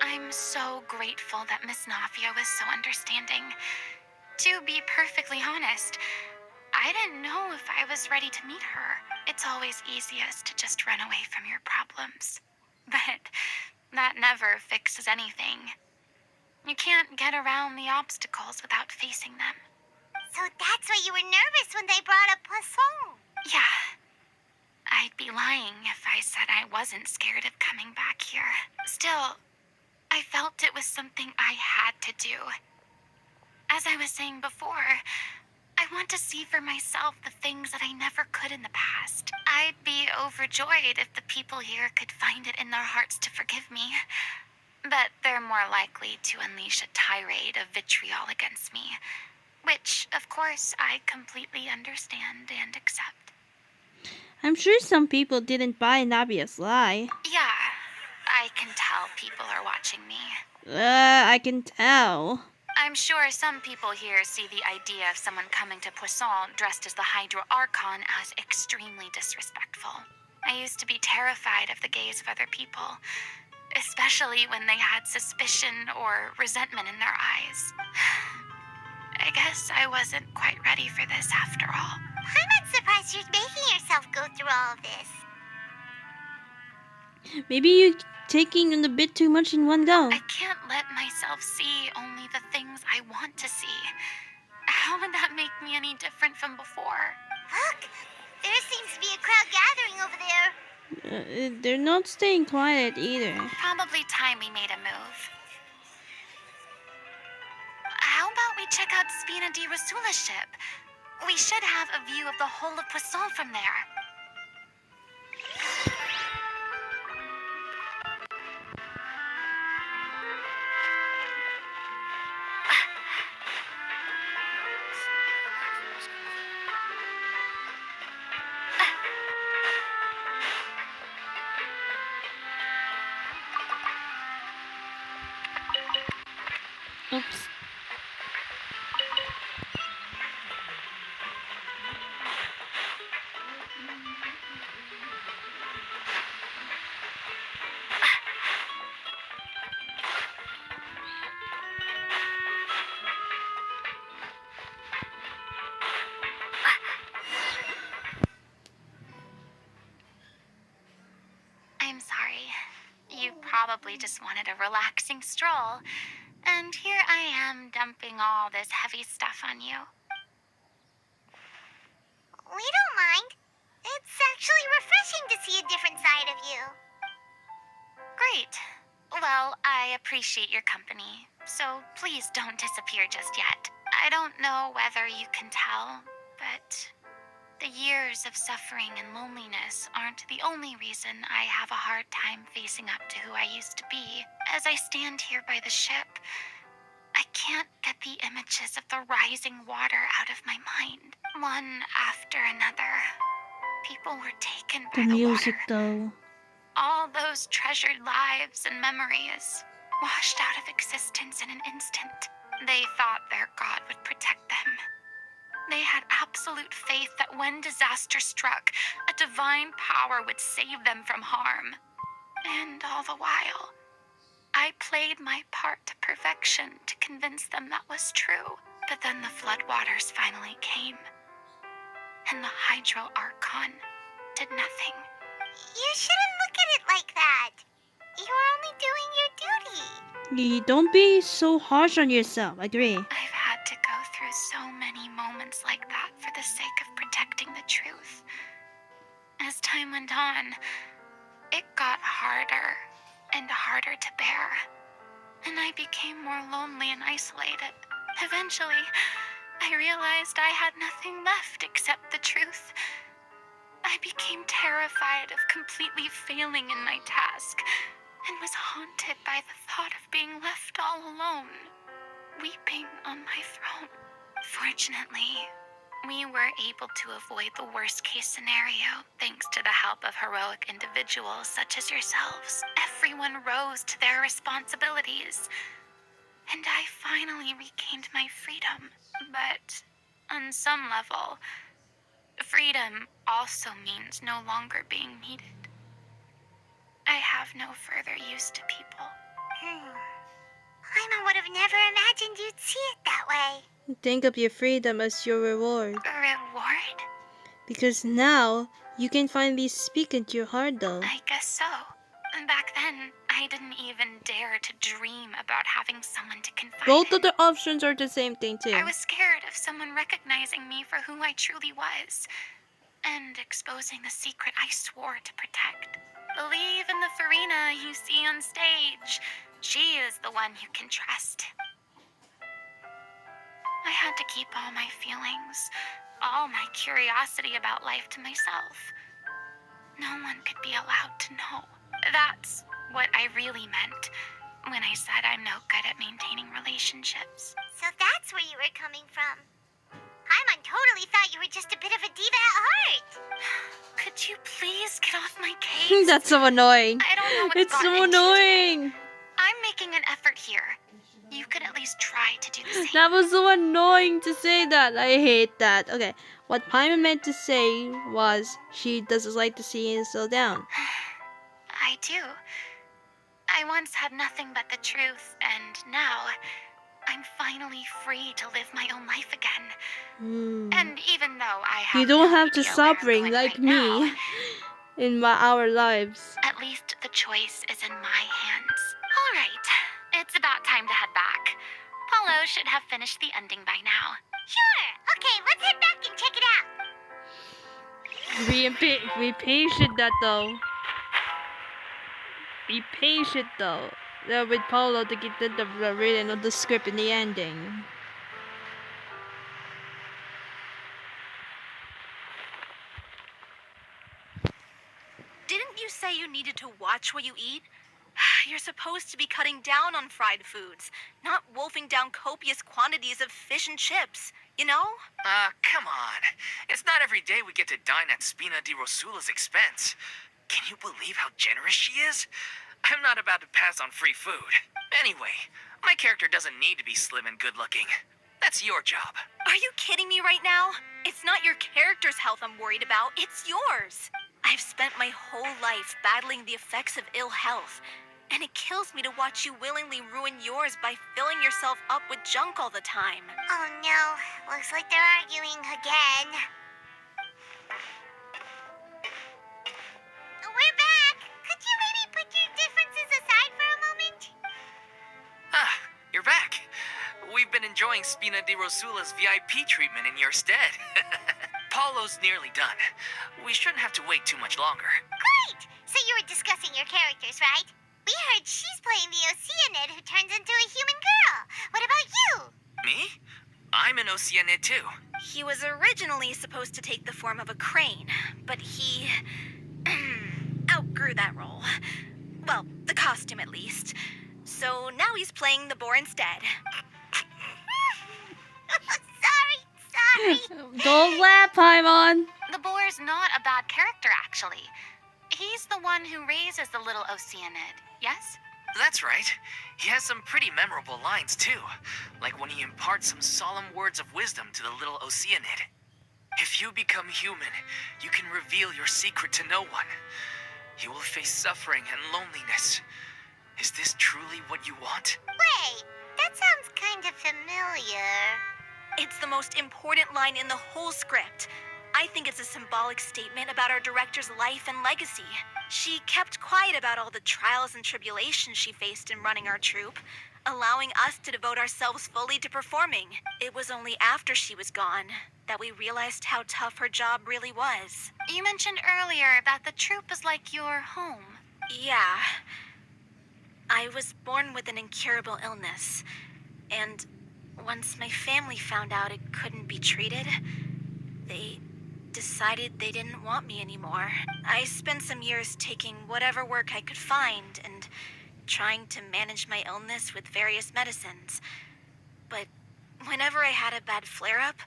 I'm so grateful that Miss Navia was so understanding. To be perfectly honest, I didn't know if I was ready to meet her. It's always easiest to just run away from your problems. But that never fixes anything. You can't get around the obstacles without facing them. So that's why you were nervous when they brought up Poisson. Yeah. I'd be lying if I said I wasn't scared of coming back here. Still, I felt it was something I had to do. As I was saying before, I want to see for myself the things that I never could in the past. I'd be overjoyed if the people here could find it in their hearts to forgive me. But they're more likely to unleash a tirade of vitriol against me, which, of course, I completely understand and accept. I'm sure some people didn't buy Navia's lie. Yeah, I can tell people are watching me. I can tell. I'm sure some people here see the idea of someone coming to Poisson dressed as the Hydro Archon as extremely disrespectful. I used to be terrified of the gaze of other people, especially when they had suspicion or resentment in their eyes. I guess I wasn't quite ready for this after all. I'm not surprised you're making yourself go through all of this. Maybe you're taking in a bit too much in one go. I can't let myself see only the things I want to see. How would that make me any different from before? Look, there seems to be a crowd gathering over there. They're not staying quiet either. Probably time we made a move. How about we check out Spina di Rosula's ship? We should have a view of the whole of Poisson from there. Oops. probably just wanted a relaxing stroll. And here I am dumping all this heavy stuff on you. We don't mind. It's actually refreshing to see a different side of you. Great. Well, I appreciate your company, so please don't disappear just yet. I don't know whether you can tell, but the years of suffering and loneliness aren't the only reason I have a hard time facing up to who I used to be. As I stand here by the ship, I can't get the images of the rising water out of my mind. One after another, people were taken by The the music, water. though. All those treasured lives and memories washed out of existence in an instant. They thought their god would protect them. They had absolute faith that when disaster struck, a divine power would save them from harm. And all the while, I played my part to perfection to convince them that was true. But then the floodwaters finally came, and the Hydro Archon did nothing. You shouldn't look at it like that. You're only doing your duty. Don't be so harsh on yourself. I agree. I've had to go through so many moments like that for the sake of protecting the truth. As time went on, it got harder and harder to bear, and I became more lonely and isolated. Eventually, I realized I had nothing left except the truth. I became terrified of completely failing in my task, and was haunted by the thought of being left all alone, weeping on my throne. Fortunately, we were able to avoid the worst-case scenario thanks to the help of heroic individuals such as yourselves. Everyone rose to their responsibilities, and I finally regained my freedom. But on some level, freedom also means no longer being needed. I have no further use to people. I would have never imagined you'd see it that way. Think of your freedom as your reward. A reward? Because now, you can finally speak into your heart, though. I guess so. Back then, I didn't even dare to dream about having someone to confide Both in. of the options are the same thing, too. I was scared of someone recognizing me for who I truly was, and exposing the secret I swore to protect. Believe in the Furina you see on stage. She is the one you can trust. I had to keep all my feelings, all my curiosity about life to myself. No one could be allowed to know. That's what I really meant when I said I'm no good at maintaining relationships. So that's where you were coming from. Paimon totally thought you were just a bit of a diva at heart. Could you please get off my case? That's so annoying. I don't know what's It's gotten so into you today. annoying. I'm making an effort here. You could at least try to do the same. That was so annoying to say that. I hate that. Okay, what Paimon meant to say was she doesn't like to see you slow down. I do. I once had nothing but the truth, and now I'm finally free to live my own life again. And even though I have You don't no have to idea where I'm suffering going like right me now, in our lives. at least the choice is in my hands. All right, it's about time to head back. Paulo should have finished the ending by now. Sure. Okay, let's head back and check it out. Be patient that though. Be patient though. With Paulo to get the reading of the script in the ending. Didn't you say you needed to watch what you eat? You're supposed to be cutting down on fried foods, not wolfing down copious quantities of fish and chips, you know? Come on. It's not every day we get to dine at Spina di Rosula's expense. Can you believe how generous she is? I'm not about to pass on free food. Anyway, my character doesn't need to be slim and good-looking. That's your job. Are you kidding me right now? It's not your character's health I'm worried about, it's yours. I've spent my whole life battling the effects of ill health, and it kills me to watch you willingly ruin yours by filling yourself up with junk all the time. Oh no, looks like they're arguing again. We're back! Could you maybe put your differences aside for a been enjoying Spina di Rosula's VIP treatment in your stead. Paulo's nearly done. We shouldn't have to wait too much longer. Great! So you were discussing your characters, right? We heard she's playing the Oceanid who turns into a human girl. What about you? Me? I'm an Oceanid too. He was originally supposed to take the form of a crane, but he outgrew that role. Well, the costume at least. So now he's playing the boar instead. Sorry. Don't laugh, Paimon. The boar's not a bad character, actually. He's the one who raises the little Oceanid, yes? That's right. He has some pretty memorable lines too, like when he imparts some solemn words of wisdom to the little Oceanid. If you become human, you can reveal your secret to no one. You will face suffering and loneliness. Is this truly what you want? Wait, that sounds kind of familiar. It's the most important line in the whole script. I think it's a symbolic statement about our director's life and legacy. She kept quiet about all the trials and tribulations she faced in running our troupe, allowing us to devote ourselves fully to performing. It was only after she was gone that we realized how tough her job really was. You mentioned earlier that the troupe is like your home. Yeah. I was born with an incurable illness, and once my family found out it couldn't be treated, they decided they didn't want me anymore. I spent some years taking whatever work I could find and trying to manage my illness with various medicines. But whenever I had a bad flare-up,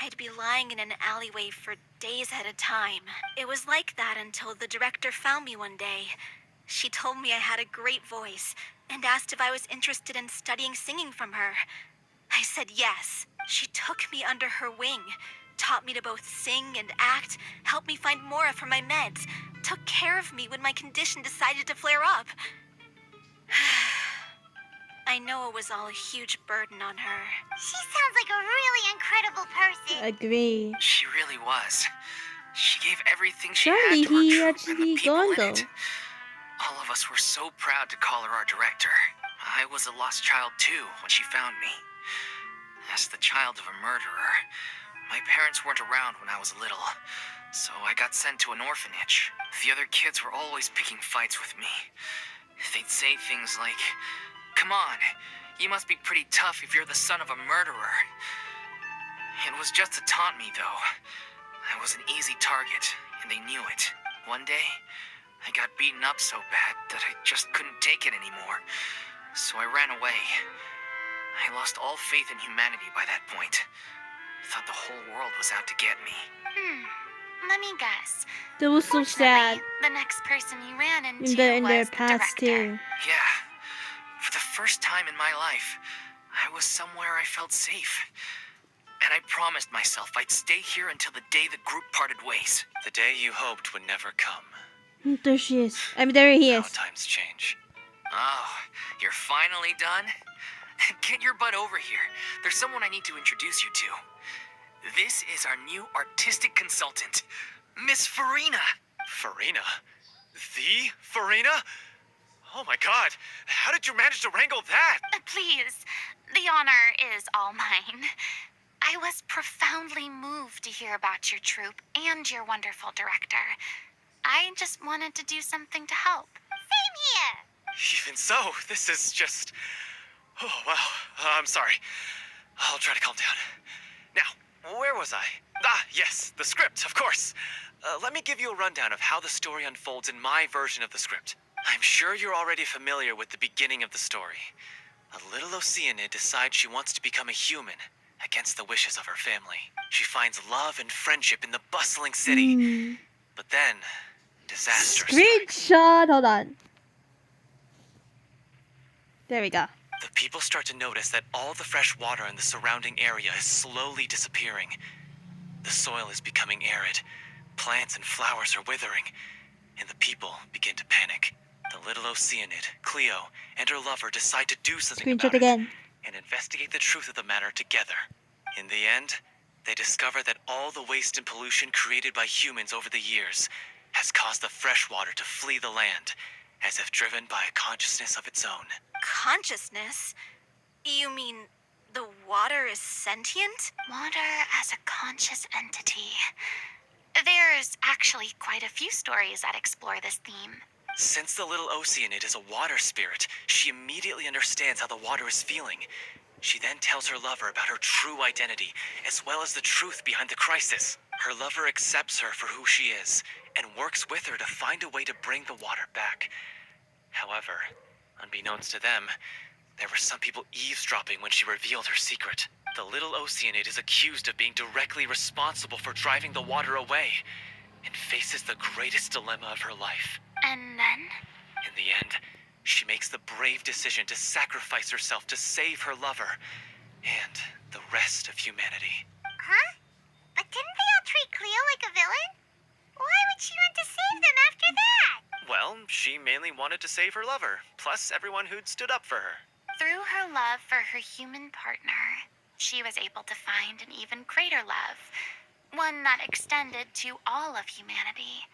I'd be lying in an alleyway for days at a time. It was like that until the director found me one day. She told me I had a great voice and asked if I was interested in studying singing from her. I said yes. She took me under her wing, taught me to both sing and act, helped me find Mora for my meds, took care of me when my condition decided to flare up. I know it was all a huge burden on her. She sounds like a really incredible person. Agree. She really was. She gave everything she Surely had to her he troupe and actually the people gone in though. it. All of us were so proud to call her our director. I was a lost child too when she found me. As the child of a murderer, my parents weren't around when I was little, so I got sent to an orphanage. The other kids were always picking fights with me. They'd say things like, "Come on, you must be pretty tough if you're the son of a murderer." It was just to taunt me, though. I was an easy target, and they knew it. One day, I got beaten up so bad that I just couldn't take it anymore, so I ran away. I lost all faith in humanity by that point. I thought the whole world was out to get me. Let me guess. That was so sad. Fortunately, the next person you ran into In their was the past director. too. Yeah, for the first time in my life, I was somewhere I felt safe. And I promised myself I'd stay here until the day the group parted ways. The day you hoped would never come. There she is. I mean, there he How is. times change. Oh, you're finally done? Get your butt over here. There's someone I need to introduce you to. This is our new artistic consultant, Miss Furina. Furina? The Furina? Oh my god, how did you manage to wrangle that? Please, the honor is all mine. I was profoundly moved to hear about your troupe and your wonderful director. I just wanted to do something to help. Same here. Even so, this is just... Oh, wow. I'm sorry. I'll try to calm down. Now, where was I? Ah, yes, the script, of course. Let me give you a rundown of how the story unfolds in my version of the script. I'm sure you're already familiar with the beginning of the story. A little Oceanid decides she wants to become a human, against the wishes of her family. She finds love and friendship in the bustling city. But then, disaster strikes. Screenshot. Hold on. There we go. The people start to notice that all the fresh water in the surrounding area is slowly disappearing. The soil is becoming arid, plants and flowers are withering, and the people begin to panic. The little Oceanid, Cleo, and her lover decide to do something Screenshot about again. it and investigate the truth of the matter together. In the end, they discover that all the waste and pollution created by humans over the years has caused the fresh water to flee the land, as if driven by a consciousness of its own. Consciousness? You mean The water is sentient? Water as a conscious entity. There's actually quite a few stories that explore this theme. Since the little Oceanid is a water spirit, she immediately understands how the water is feeling. She then tells her lover about her true identity, as well as the truth behind the crisis. Her lover accepts her for who she is, and works with her to find a way to bring the water back. However, unbeknownst to them, there were some people eavesdropping when she revealed her secret. The little Oceanid is accused of being directly responsible for driving the water away, and faces the greatest dilemma of her life. And then? In the end, she makes the brave decision to sacrifice herself to save her lover, and the rest of humanity. Huh? But didn't they all treat Cleo like a villain? Why would she want to save them after that? Well, she mainly wanted to save her lover, plus everyone who'd stood up for her. Through her love for her human partner, she was able to find an even greater love, one that extended to all of humanity.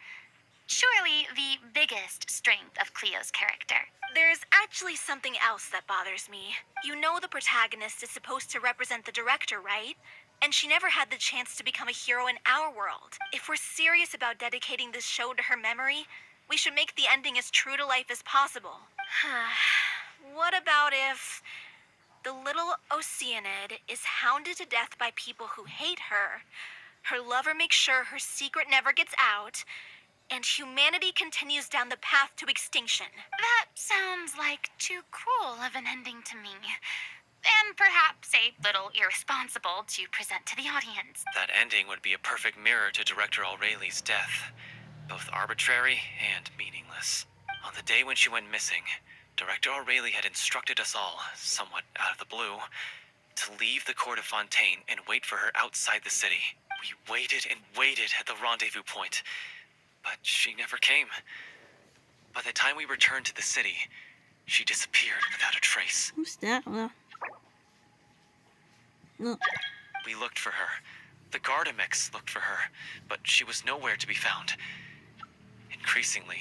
Surely the biggest strength of Cleo's character. There's actually something else that bothers me. You know the protagonist is supposed to represent the director, right? And she never had the chance to become a hero in our world. If we're serious about dedicating this show to her memory, we should make the ending as true to life as possible. What about if the little Oceanid is hounded to death by people who hate her, her lover makes sure her secret never gets out, and humanity continues down the path to extinction? That sounds like too cruel of an ending to me. And perhaps a little irresponsible to present to the audience. That ending would be a perfect mirror to Director Aureli's death. Both arbitrary and meaningless. On the day when she went missing, Director Aureli had instructed us all, somewhat out of the blue, to leave the court of Fontaine and wait for her outside the city. We waited and waited at the rendezvous point, but she never came. By the time we returned to the city, she disappeared without a trace. Who's that? Look. We looked for her. The Gardamex looked for her, but she was nowhere to be found. Increasingly,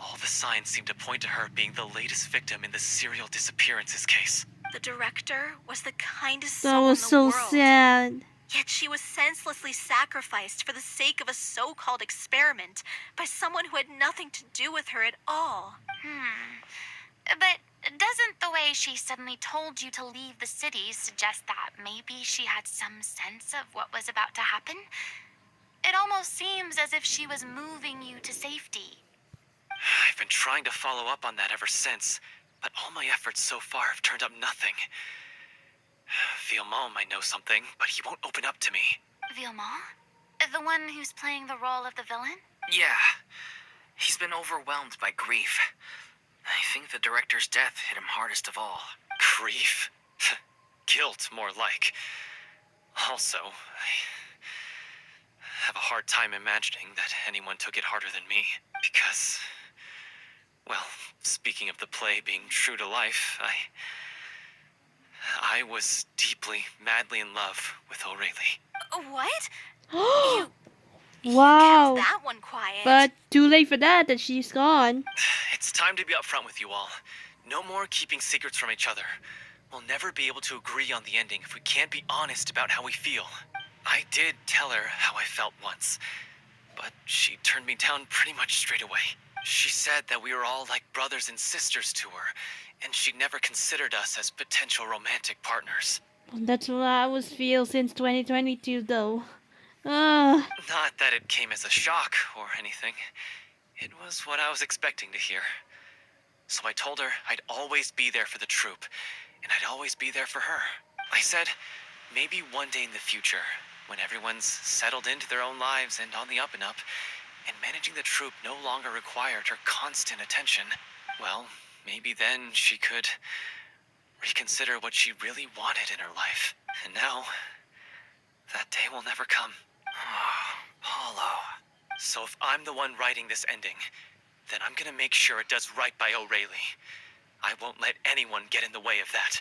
all the signs seemed to point to her being the latest victim in the serial disappearances case. The director was the kindest That soul was in the so world. sad. Yet she was senselessly sacrificed for the sake of a so-called experiment by someone who had nothing to do with her at all. But doesn't the way she suddenly told you to leave the city suggest that maybe she had some sense of what was about to happen? It almost seems as if she was moving you to safety. I've been trying to follow up on that ever since, but all my efforts so far have turned up nothing. Villemont might know something, but he won't open up to me. Villemont? The one who's playing the role of the villain? Yeah. He's been overwhelmed by grief. I think the director's death hit him hardest of all. Grief? Guilt, more like. Also, I have a hard time imagining that anyone took it harder than me. Because, well, speaking of the play being true to life, I was deeply, madly in love with Aureli. What? You Wow. kept that one quiet. But too late for that she's gone. It's time to be upfront with you all. No more keeping secrets from each other. We'll never be able to agree on the ending if we can't be honest about how we feel. I did tell her how I felt once, but she turned me down pretty much straight away. She said that we were all like brothers and sisters to her, and she'd never considered us as potential romantic partners. That's what I was feel since 2022 though. Not that it came as a shock or anything. It was what I was expecting to hear. So I told her I'd always be there for the troupe, and I'd always be there for her. I said, maybe one day in the future, when everyone's settled into their own lives and on the up and up, and managing the troupe no longer required her constant attention, well, maybe then she could reconsider what she really wanted in her life. And now, that day will never come. Paulo. So if I'm the one writing this ending, then I'm gonna make sure it does right by Aureli. I won't let anyone get in the way of that.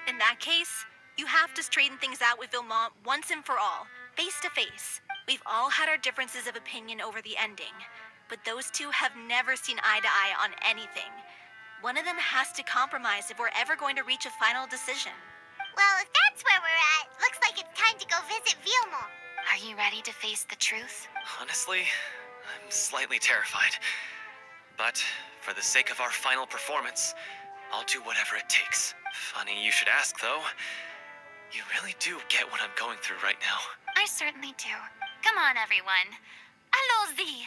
In that case, you have to straighten things out with Villemont once and for all, face to face. We've all had our differences of opinion over the ending, but those two have never seen eye to eye on anything. One of them has to compromise if we're ever going to reach a final decision. Well, if that's where we're at, looks like it's time to go visit Vilmore. Are you ready to face the truth? Honestly, I'm slightly terrified. But for the sake of our final performance, I'll do whatever it takes. Funny you should ask, though. You really do get what I'm going through right now. I certainly do. Come on, everyone. Allons-y!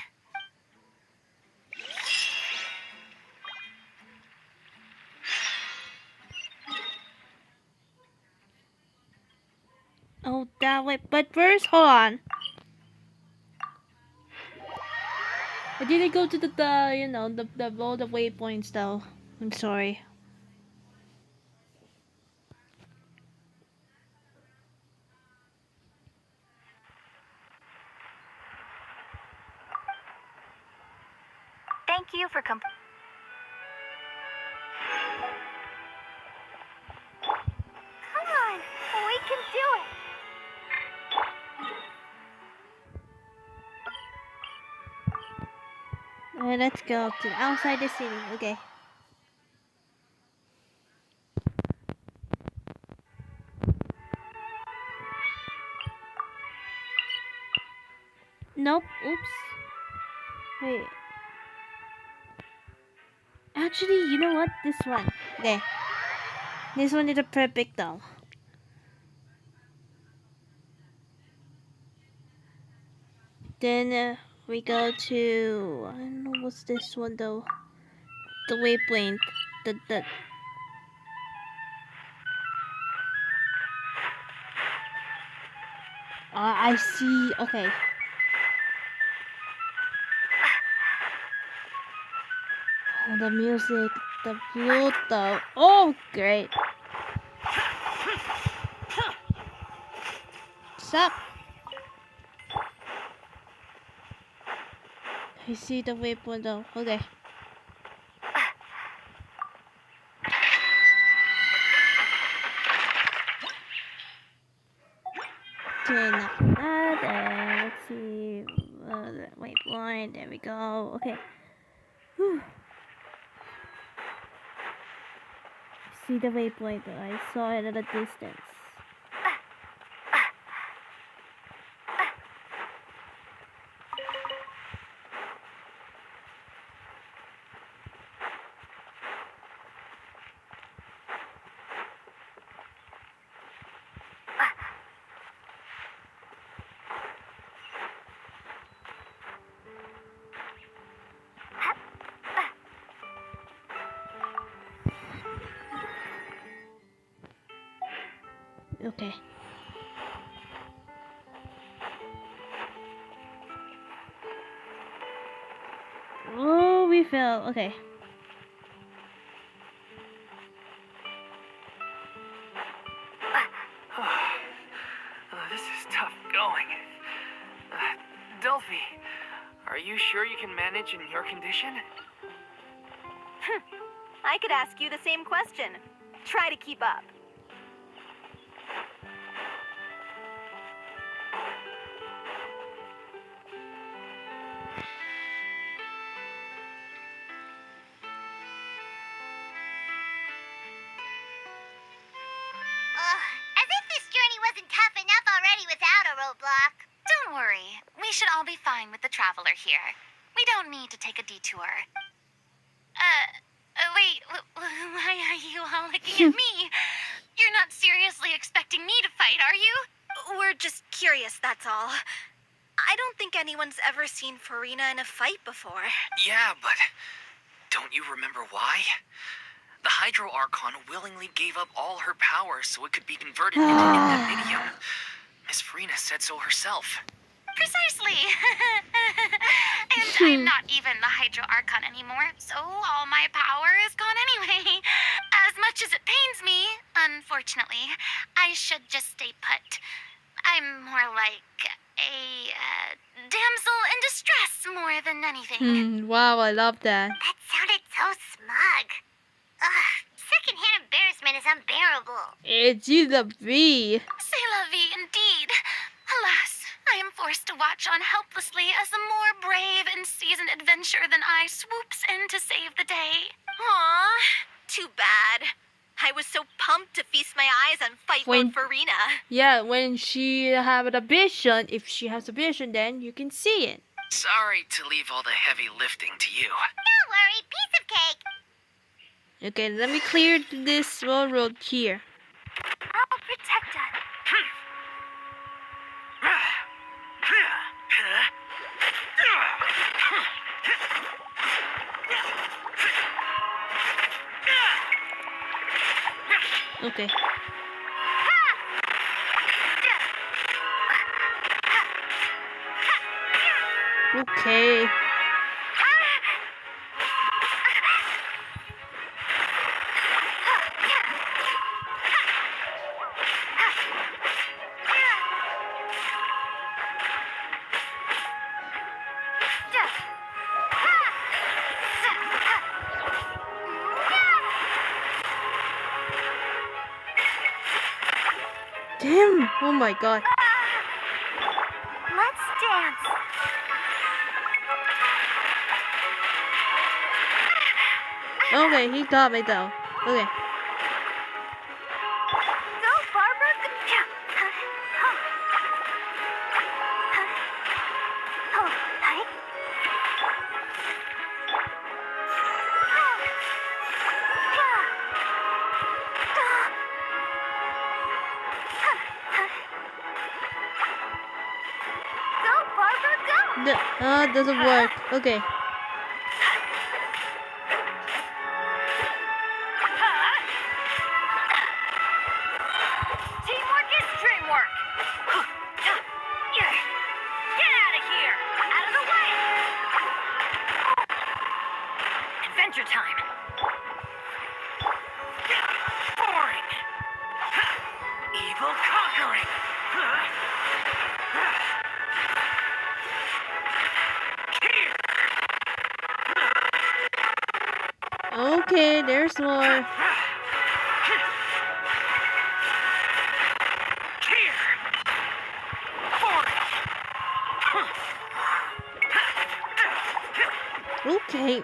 Oh, that way. But first, hold on. I didn't go to the you know, all the waypoints though. I'm sorry. Thank you for Come on, we can do it. Alright, let's go to outside the city. Okay. Nope. Oops. Wait. Actually, you know what? This one. Okay. This one is a perfect though. Then we go to, I don't know what's this one though. The waypoint. The I see. Okay. Oh, the music, the flute though. Oh, great. Stop. I see the waypoint though. Okay. Okay, now there. Let's see. The waypoint. There we go. Okay. Whew. See the waypoint though. I saw it at a distance. Okay. Oh, we fell. Okay. This is tough going. Delphi, are you sure you can manage in your condition? I could ask you the same question. Try to keep up. As if this journey wasn't tough enough already without a roadblock. Don't worry. We should all be fine with the traveler here. We don't need to take a detour. Wait. Why are you all looking at me? You're not seriously expecting me to fight, are you? We're just curious, that's all. I don't think anyone's ever seen Furina in a fight before. Yeah, but don't you remember why? The Hydro Archon willingly gave up all her power so it could be converted into Navia. Miss Furina said so herself. Precisely. And I'm not even the Hydro Archon anymore, so all my power is gone anyway. As much as it pains me, unfortunately, I should just stay put. I'm more like a damsel in distress more than anything. Wow, I love that. That sounded so smug. Ugh, secondhand embarrassment is unbearable. It's you, the bee. C'est la vie indeed. Alas, I am forced to watch on helplessly as a more brave and seasoned adventurer than I swoops in to save the day. Aw, too bad. I was so pumped to feast my eyes on fight When- mode Furina. Yeah, when she have a vision, if she has a vision, then you can see it. Sorry to leave all the heavy lifting to you. Don't worry, piece of cake. Okay, let me clear this road here. I'll protect us. Okay. Okay. Damn! Oh my god. Let's dance. Okay, he got me though. Okay. Go, Barbara. Go, Barbara, go. Doesn't work. Okay. Teamwork is dreamwork. Get out of here. Out of the way. Adventure time. Boring. Evil conquering. Okay, there's more. Okay.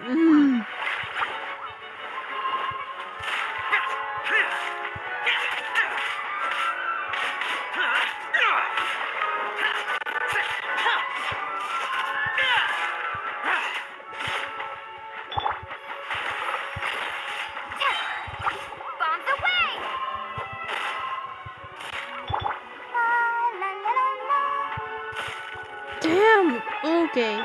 Bombs away. La, la, la, la. Damn. Okay.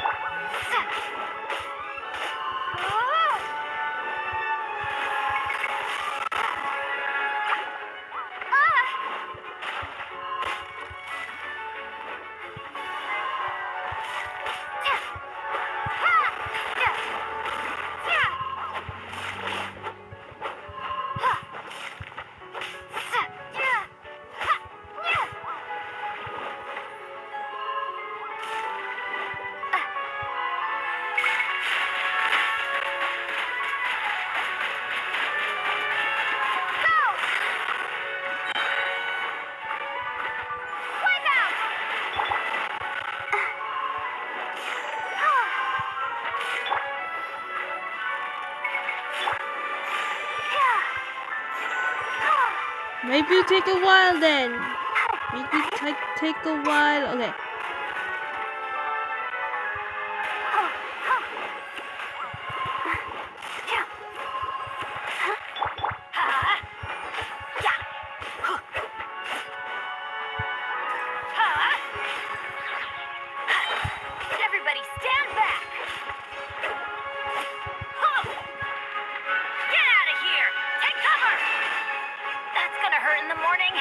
Maybe take a while then. Maybe take a while. Okay. Everybody stand back. Get out of here. Take cover. That's gonna hurt in the morning.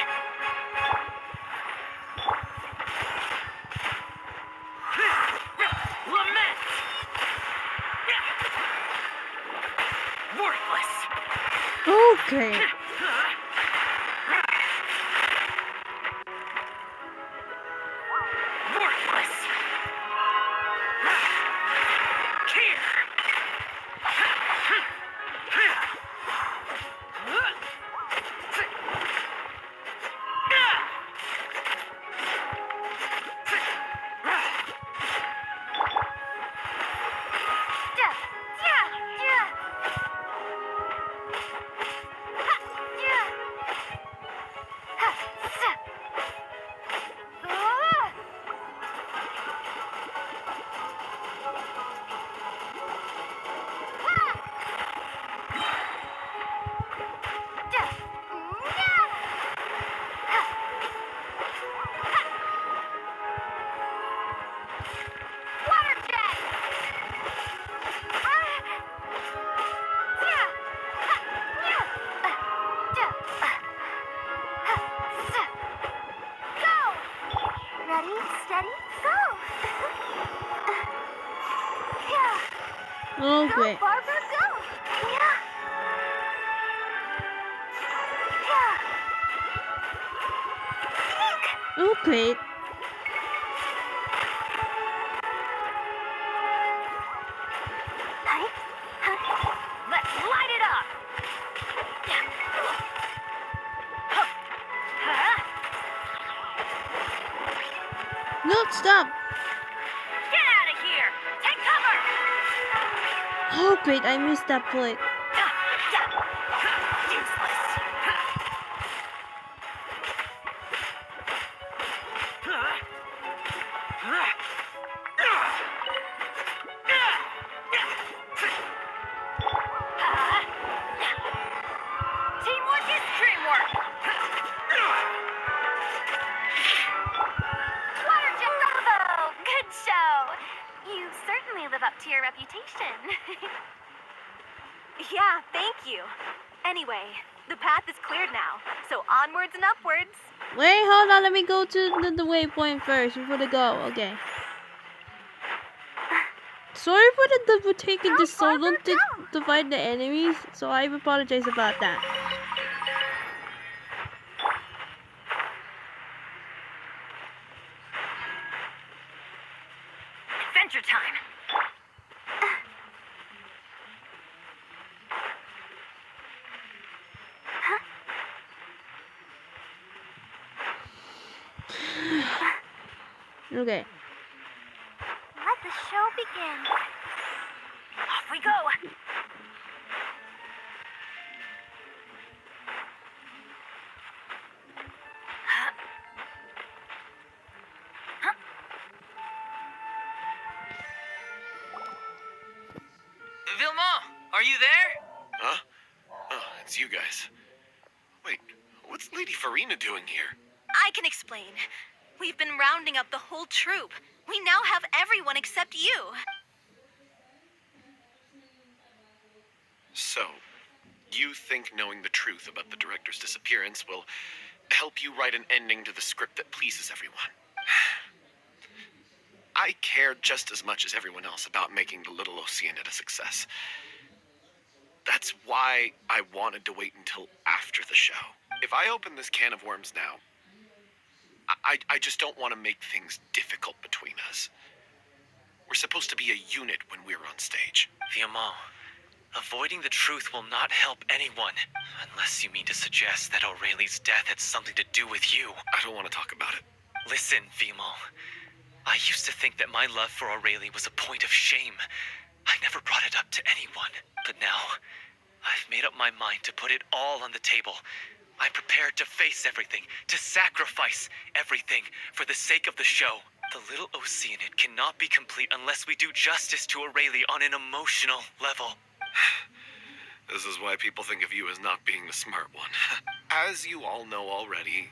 Lament. Worthless. Okay. Worthless. Steady, go! Yeah. Oh, Go, great. Barbara, go! Yeah. Yeah. Oh, great. Hi. Let's light it up! No, stop. Get out of here! Take cover! Oh, great. I missed that point. Useless. Teamwork is dreamwork. Water jet, bravo! Good show. You certainly live up to your reputation. Yeah, thank you. Anyway, the path is cleared now, so onwards and upwards. Wait, hold on. Let me go to the waypoint first before they go. Okay. Sorry for taking this so long to fight the enemies, so I apologize about that. Adventure time. Okay. Let the show begin. Off we go. Vilma, are you there? Huh? Oh, it's you guys. Wait, what's Lady Furina doing here? I can explain. We've been rounding up the whole troop. We now have everyone except you. So, you think knowing the truth about the director's disappearance will help you write an ending to the script that pleases everyone? I care just as much as everyone else about making the Little Oceanid a success. That's why I wanted to wait until after the show. If I open this can of worms now, I just don't want to make things difficult between us. We're supposed to be a unit when we're on stage. Vilma, avoiding the truth will not help anyone. Unless you mean to suggest that Aurelie's death had something to do with you. I don't want to talk about it. Listen, Vilma. I used to think that my love for Aurelie was a point of shame. I never brought it up to anyone. But now, I've made up my mind to put it all on the table. I'm prepared to face everything, to sacrifice everything for the sake of the show. The Little Oceanid cannot be complete unless we do justice to Aurelie on an emotional level. This is why people think of you as not being the smart one. As you all know already,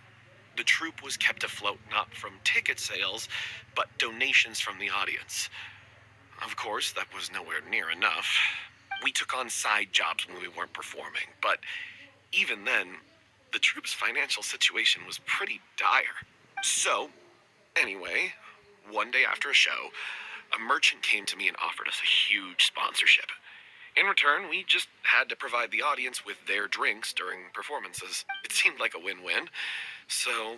the troupe was kept afloat not from ticket sales, but donations from the audience. Of course, that was nowhere near enough. We took on side jobs when we weren't performing, but even then, the troupe's financial situation was pretty dire. So, anyway, one day after a show, a merchant came to me and offered us a huge sponsorship. In return, we just had to provide the audience with their drinks during performances. It seemed like a win-win, so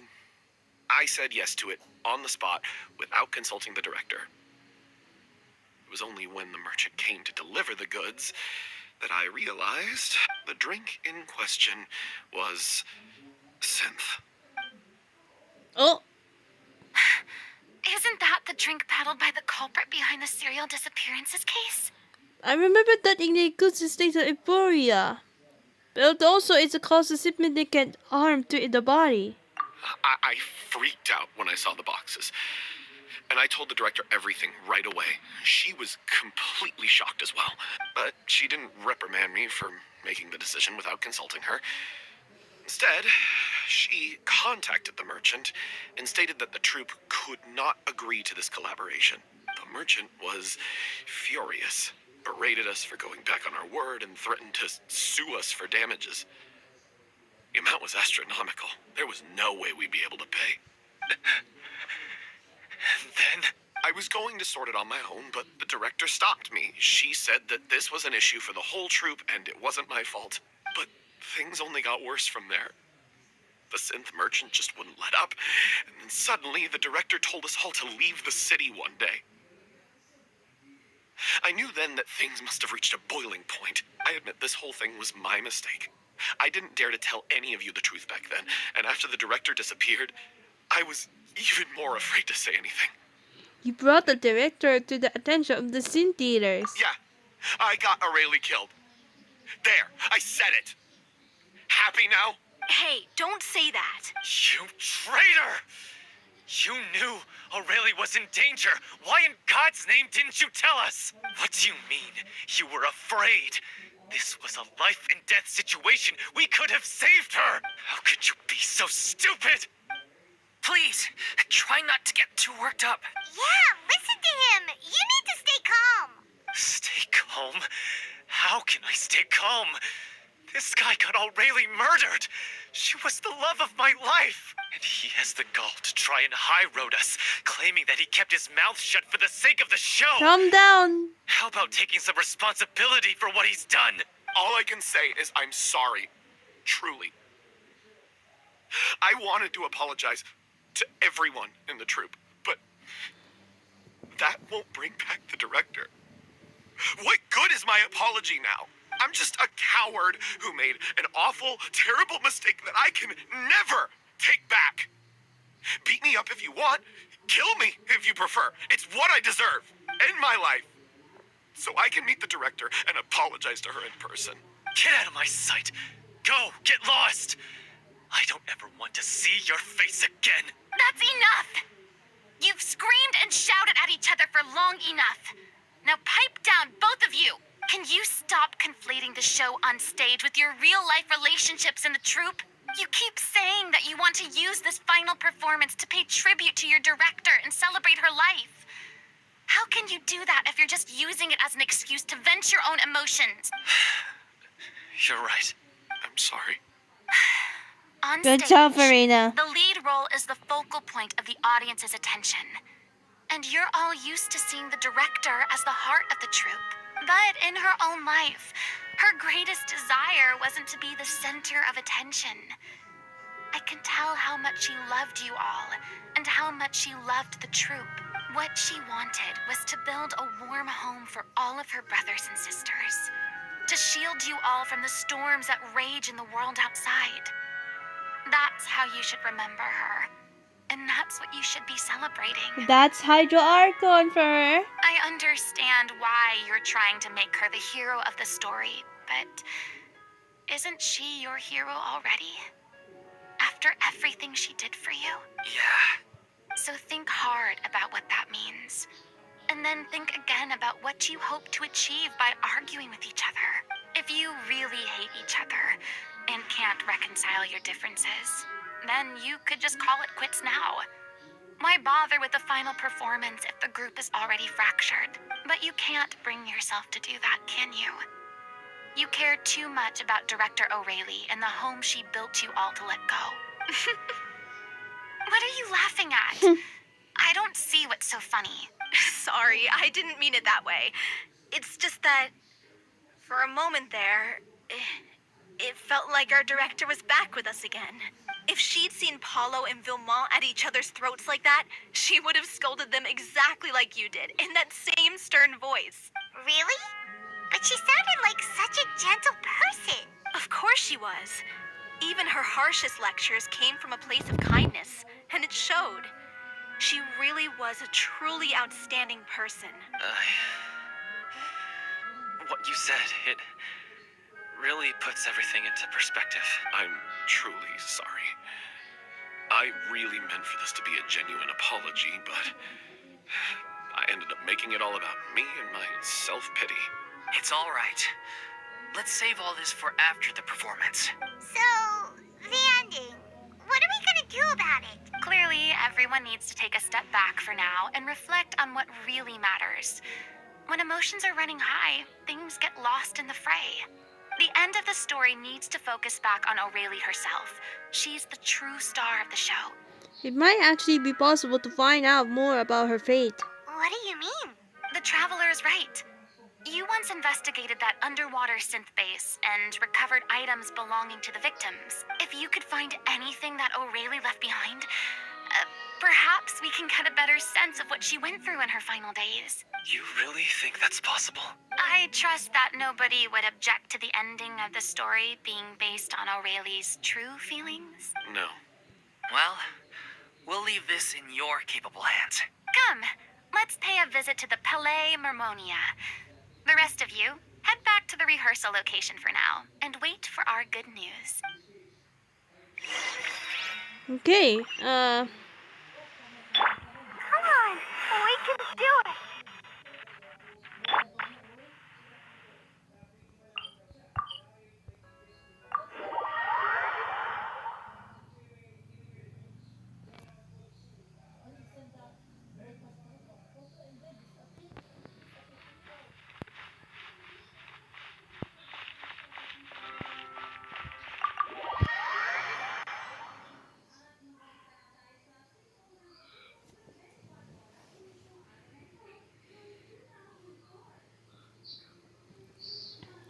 I said yes to it on the spot without consulting the director. It was only when the merchant came to deliver the goods that I realized the drink in question was synth. Oh, Isn't that the drink peddled by the culprit behind the serial disappearances case? I remember that in the good state of euphoria. But also it's a cause of significant harm to the body. I freaked out when I saw the boxes. And I told the director everything right away. She was completely shocked as well. But she didn't reprimand me for making the decision without consulting her. Instead, she contacted the merchant and stated that the troupe could not agree to this collaboration. The merchant was furious, berated us for going back on our word, and threatened to sue us for damages. The amount was astronomical. There was no way we'd be able to pay. And then? I was going to sort it on my own, but the director stopped me. She said that this was an issue for the whole troupe, and it wasn't my fault. But things only got worse from there. The synth merchant just wouldn't let up, and then suddenly the director told us all to leave the city one day. I knew then that things must have reached a boiling point. I admit this whole thing was my mistake. I didn't dare to tell any of you the truth back then, and after the director disappeared, I was even more afraid to say anything. You brought the director to the attention of the synth eaters. Yeah, I got Aurelie killed. There, I said it. Happy now? Hey, don't say that. You traitor! You knew Aurelie was in danger. Why in God's name didn't you tell us? What do you mean? You were afraid? This was a life and death situation. We could have saved her. How could you be so stupid? Please, try not to get too worked up. Yeah, listen to him. You need to stay calm. Stay calm? How can I stay calm? This guy got Aurelie murdered. She was the love of my life. And he has the gall to try and high-road us, claiming that he kept his mouth shut for the sake of the show. Calm down. How about taking some responsibility for what he's done? All I can say is I'm sorry. Truly. I wanted to apologize to everyone in the troupe, but that won't bring back the director. What good is my apology now? I'm just a coward who made an awful, terrible mistake that I can never take back. Beat me up if you want. Kill me if you prefer. It's what I deserve. End my life. So I can meet the director and apologize to her in person. Get out of my sight. Go, get lost. I don't ever want to see your face again. That's enough! You've screamed and shouted at each other for long enough. Now pipe down, both of you! Can you stop conflating the show on stage with your real-life relationships in the troupe? You keep saying that you want to use this final performance to pay tribute to your director and celebrate her life. How can you do that if you're just using it as an excuse to vent your own emotions? You're right. I'm sorry. On Good stage, job, Furina. the lead role is the focal point of the audience's attention. And you're all used to seeing the director as the heart of the troupe. But in her own life, her greatest desire wasn't to be the center of attention. I can tell how much she loved you all, and how much she loved the troupe. What she wanted was to build a warm home for all of her brothers and sisters. To shield you all from the storms that rage in the world outside. That's how you should remember her. And that's what you should be celebrating. That's Hydro Archon for her. I understand why you're trying to make her the hero of the story, but isn't she your hero already? After everything she did for you? Yeah. So think hard about what that means. And then think again about what you hope to achieve by arguing with each other. If you really hate each other and can't reconcile your differences, then you could just call it quits now. Why bother with the final performance if the group is already fractured? But you can't bring yourself to do that, can you? You care too much about Director Aurelie and the home she built you all to let go. What are you laughing at? I don't see what's so funny. Sorry, I didn't mean it that way. It's just that, for a moment there, it felt like our director was back with us again. If she'd seen Paulo and Vilmont at each other's throats like that, she would have scolded them exactly like you did, in that same stern voice. Really? But she sounded like such a gentle person. Of course she was. Even her harshest lectures came from a place of kindness, and it showed. She really was a truly outstanding person. What you said, it really puts everything into perspective. I'm truly sorry. I really meant for this to be a genuine apology, but I ended up making it all about me and my self-pity. It's all right. Let's save all this for after the performance. So, the ending. What are we gonna do about it? Clearly, everyone needs to take a step back for now and reflect on what really matters. When emotions are running high, things get lost in the fray. The end of the story needs to focus back on O'Reilly herself. She's the true star of the show. It might actually be possible to find out more about her fate. What do you mean? The Traveler is right. You once investigated that underwater synth base and recovered items belonging to the victims. If you could find anything that O'Reilly left behind, perhaps we can get a better sense of what she went through in her final days. You really think that's possible? I trust that nobody would object to the ending of the story being based on O'Reilly's true feelings. No. Well, we'll leave this in your capable hands. Come, let's pay a visit to the Palais Mermonia. The rest of you, head back to the rehearsal location for now, and wait for our good news. Okay, Come on, we can do it.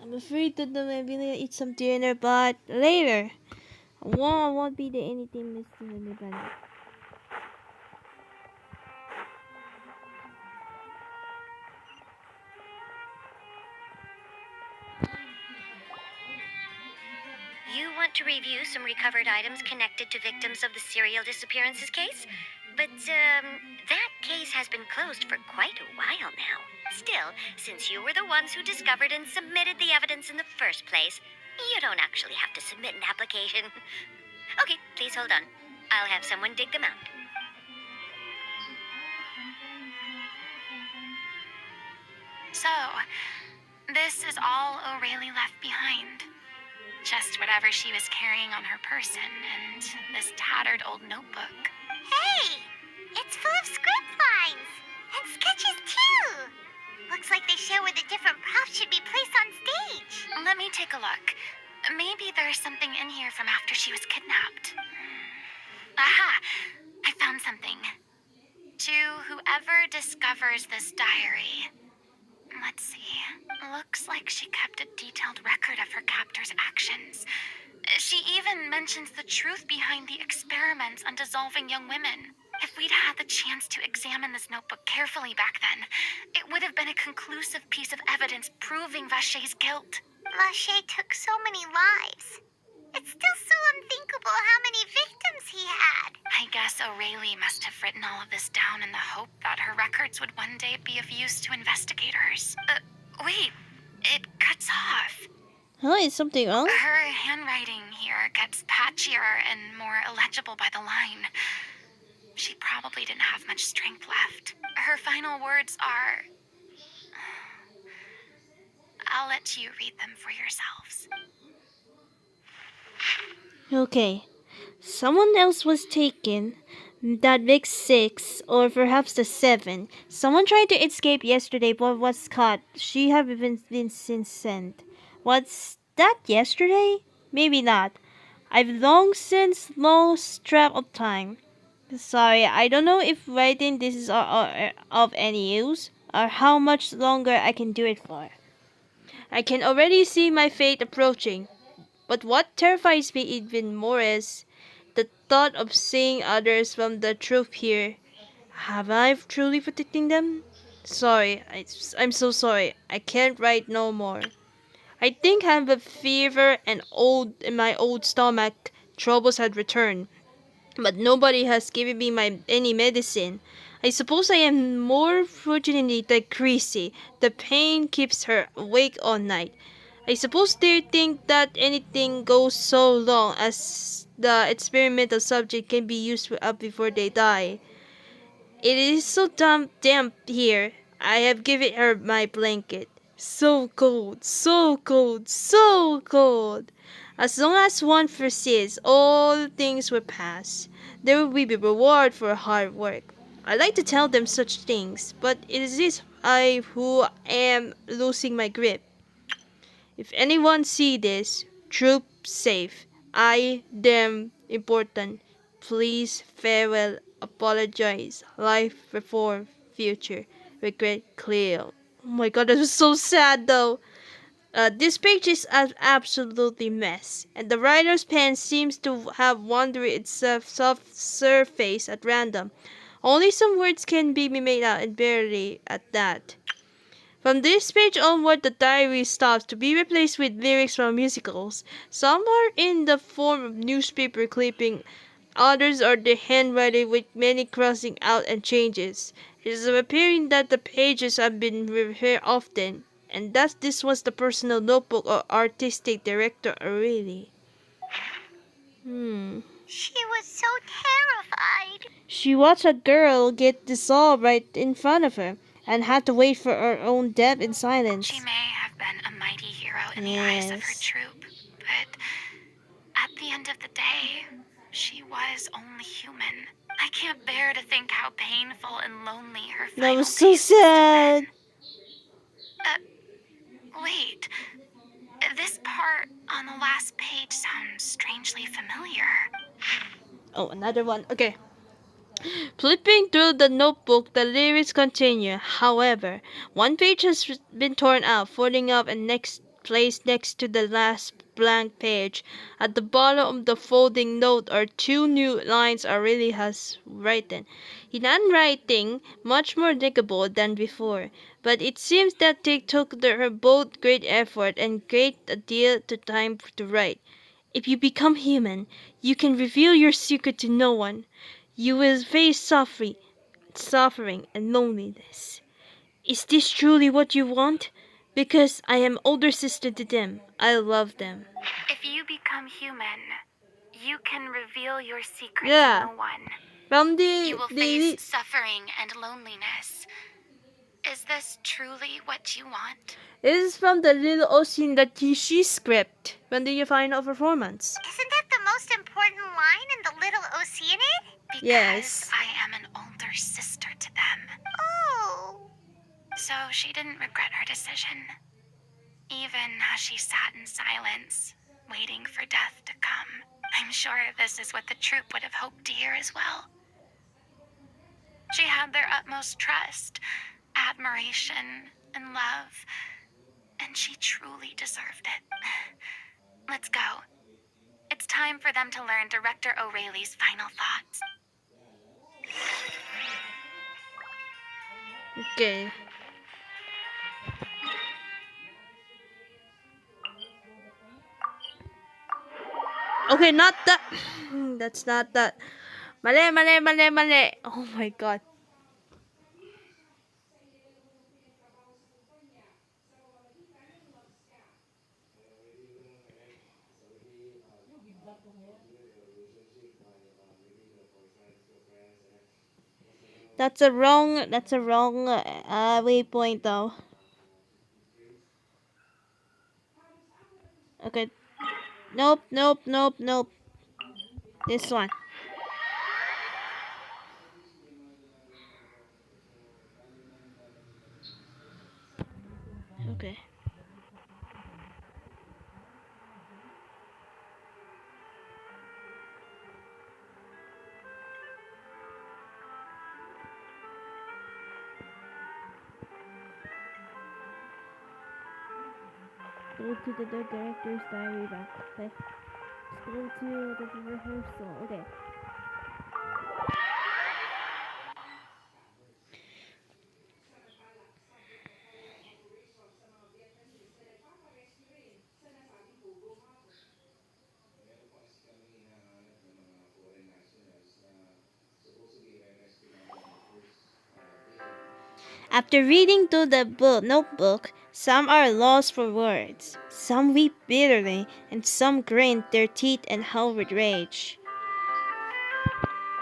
I'm afraid that I'm gonna eat some dinner, but later. I won't be there anything missing anybody. You want to review some recovered items connected to victims of the serial disappearances case? But, that case has been closed for quite a while now. Still, since you were the ones who discovered and submitted the evidence in the first place, you don't actually have to submit an application. Okay, please hold on. I'll have someone dig them out. So, this is all O'Reilly left behind. Just whatever she was carrying on her person and this tattered old notebook. Hey! It's full of script lines! And sketches, too! Looks like they show where the different props should be placed on stage. Let me take a look. Maybe there's something in here from after she was kidnapped. Aha! I found something. To whoever discovers this diary. Let's see. Looks like she kept a detailed record of her captor's actions. She even mentions the truth behind the experiments on dissolving young women. If we'd had the chance to examine this notebook carefully back then, it would have been a conclusive piece of evidence proving Vacher's guilt. Vacher took so many lives. It's still so unthinkable how many victims he had. I guess O'Reilly must have written all of this down in the hope that her records would one day be of use to investigators. Wait, it cuts off. Huh? Is something wrong? Her handwriting here gets patchier and more illegible by the line. She probably didn't have much strength left. Her final words are... I'll let you read them for yourselves. Okay. Someone else was taken. That big 6, or perhaps the 7. Someone tried to escape yesterday but was caught. She have been since sent. Was that yesterday? Maybe not. I've long since lost track of time. Sorry, I don't know if writing this is of any use, or how much longer I can do it for. I can already see my fate approaching. But what terrifies me even more is the thought of seeing others from the truth here. Have I truly protecting them? Sorry, I'm so sorry. I can't write no more. I think I have a fever and my old stomach troubles had returned. But nobody has given me any medicine. I suppose I am more fortunate than crazy. The pain keeps her awake all night. I suppose they think that anything goes so long as the experimental subject can be used up before they die. It is so damp here. I have given her my blanket. So cold, so cold, so cold. As long as one persists, all things will pass. There will be reward for hard work. I like to tell them such things, but it is I who am losing my grip. If anyone see this, troop safe. I them important. Please farewell. Apologize. Life reform. Future. Regret clear. Oh my god, that was so sad though. This page is an absolutely mess, and the writer's pen seems to have wandered itself soft surface at random. Only some words can be made out, and barely at that. From this page onward, the diary stops to be replaced with lyrics from musicals. Some are in the form of newspaper clipping, others are the handwriting with many crossing out and changes. It is appearing that the pages have been repaired often, and that this was the personal notebook of artistic director Aurelie. She was so terrified. She watched a girl get dissolved right in front of her, and had to wait for her own death in silence. She may have been a mighty hero in the eyes of her troop, but at the end of the day, she was only human. I can't bear to think how painful and lonely her That final was so days must have sad. been. Wait, this part on the last page sounds strangely familiar. Oh, another one. Okay. Flipping through the notebook, the lyrics continue. However, one page has been torn out, folding up and placed next to the last blank page. At the bottom of the folding note are two new lines Aurelie has written. In handwriting, much more legible than before, but it seems that they took her both great effort and great a deal of time to write. If you become human, you can reveal your secret to no one. You will face suffering and loneliness. Is this truly what you want? Because I am older sister to them. I love them. If you become human, you can reveal your secret Yeah. to no one. From You will face suffering and loneliness. Is this truly what you want? This is from the little OC that she script when the final performance. Isn't that the most important line in the little Oceanid? Because Yes. I am an older sister to them. Oh. So she didn't regret her decision. Even as she sat in silence, waiting for death to come. I'm sure this is what the troupe would have hoped to hear as well. She had their utmost trust, admiration, and love, and she truly deserved it. Let's go. It's time for them to learn Director O'Reilly's final thoughts. Okay. Okay, not that. That's not that. Mali. Oh my god. That's a wrong waypoint though. Okay. Nope. This one. Okay. Go to the director's diary back. Okay. Let's go to the rehearsal. Okay. After reading through the notebook, some are lost for words, some weep bitterly, and some grind their teeth and howl with rage.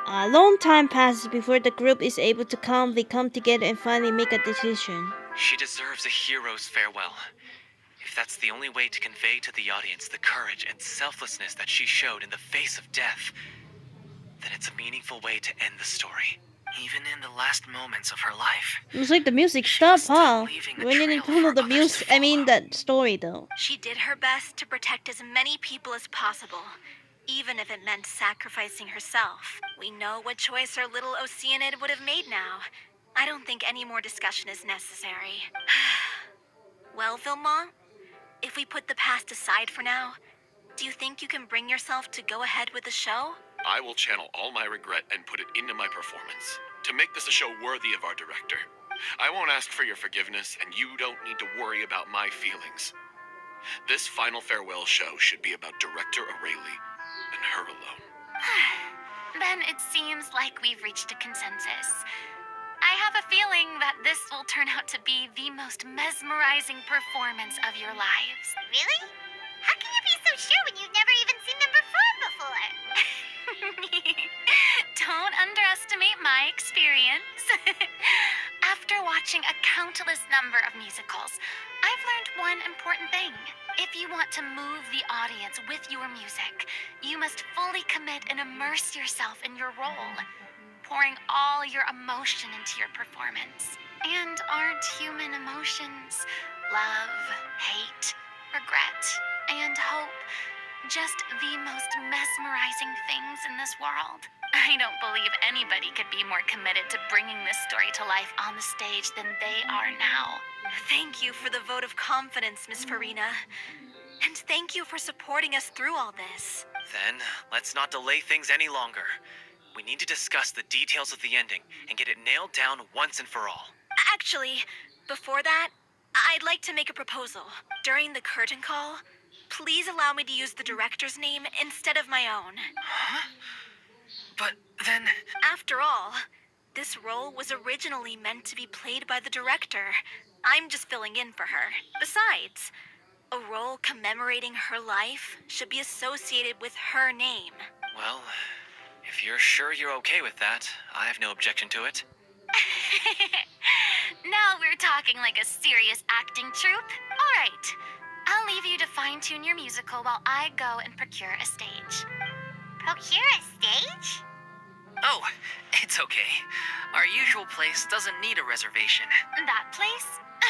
A long time passes before the group is able to calmly come together and finally make a decision. She deserves a hero's farewell. If that's the only way to convey to the audience the courage and selflessness that she showed in the face of death, then it's a meaningful way to end the story. even in the last moments of her life. It's like the music She stopped, was still huh? leaving a When you trail follow for the others music, to I mean follow. that story though. She did her best to protect as many people as possible, even if it meant sacrificing herself. We know what choice her little Oceanid would have made now. I don't think any more discussion is necessary. Well, Vilmont, if we put the past aside for now, do you think you can bring yourself to go ahead with the show? I will channel all my regret and put it into my performance to make this a show worthy of our director. I won't ask for your forgiveness, and you don't need to worry about my feelings. This final farewell show should be about Director O'Reilly and her alone. Then it seems like we've reached a consensus. I have a feeling that this will turn out to be the most mesmerizing performance of your lives. Really? How can you be so sure when you've never even seen them perform before? Don't underestimate my experience. After watching a countless number of musicals, I've learned one important thing. If you want to move the audience with your music, you must fully commit and immerse yourself in your role, pouring all your emotion into your performance. And aren't human emotions love, hate, regret, and hope just the most mesmerizing things in this world? I don't believe anybody could be more committed to bringing this story to life on the stage than they are now. Thank you for the vote of confidence, Miss Furina. And thank you for supporting us through all this. Then, let's not delay things any longer. We need to discuss the details of the ending and get it nailed down once and for all. Actually, before that, I'd like to make a proposal. During the curtain call, please allow me to use the director's name instead of my own. Huh? But then... After all, this role was originally meant to be played by the director. I'm just filling in for her. Besides, a role commemorating her life should be associated with her name. Well, if you're sure you're okay with that, I have no objection to it. Now we're talking like a serious acting troupe. All right, I'll leave you to fine-tune your musical while I go and procure a stage. Procure a stage? Oh, it's okay. Our usual place doesn't need a reservation. That place?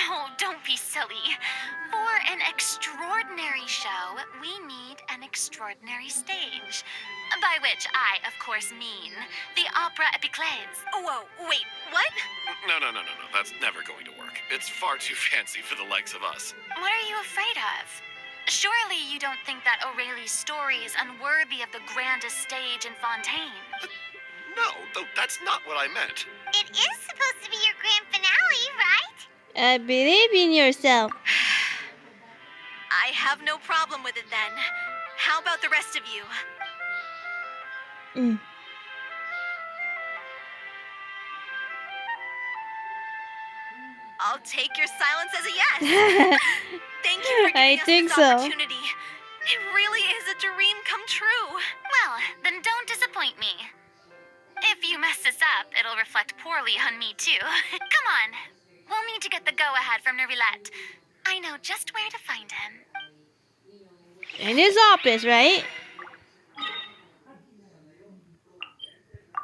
Oh, don't be silly. For an extraordinary show, we need an extraordinary stage. By which I, of course, mean the Opera Epiclese. Whoa, wait, what? No. That's never going to work. It's far too fancy for the likes of us. What are you afraid of? Surely you don't think that O'Reilly's story is unworthy of the grandest stage in Fontaine. No, though that's not what I meant. It is supposed to be your grand finale, right? I believe in yourself. I have no problem with it then. How about the rest of you? I'll take your silence as a yes. Thank you for giving us this opportunity. It really is a dream come true. Well, then don't disappoint me. If you mess this up, it'll reflect poorly on me too. Come on. We'll need to get the go-ahead from Nervilette. I know just where to find him. In his office, right?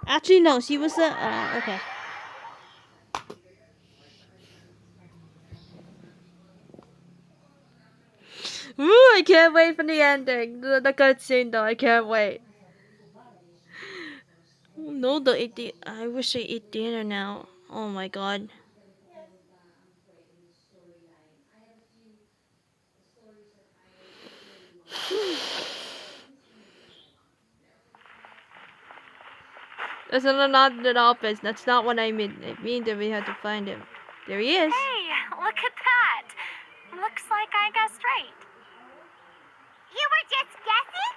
Actually, no. She was okay. Ooh, I can't wait for the ending. The cutscene, though. I can't wait. Oh, no, I wish I eat dinner now. Oh my god. That's not the office. That's not what I mean. I mean that we have to find him. There he is. Hey, look at that. Looks like I guessed right. You were just guessing?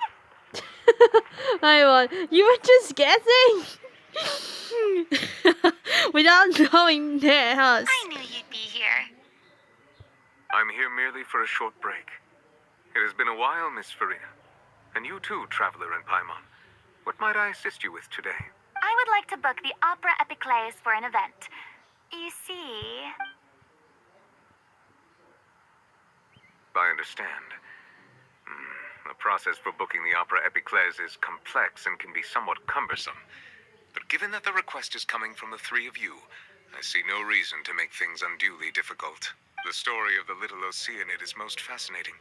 You were just guessing? Without knowing that, huh? I knew you'd be here. I'm here merely for a short break. It has been a while, Miss Furina. And you too, Traveler and Paimon. What might I assist you with today? I would like to book the Opera Epiclese for an event. You see... I understand. The process for booking the Opera Epiclese is complex and can be somewhat cumbersome. But given that the request is coming from the three of you, I see no reason to make things unduly difficult. The story of the little Oceanid is most fascinating.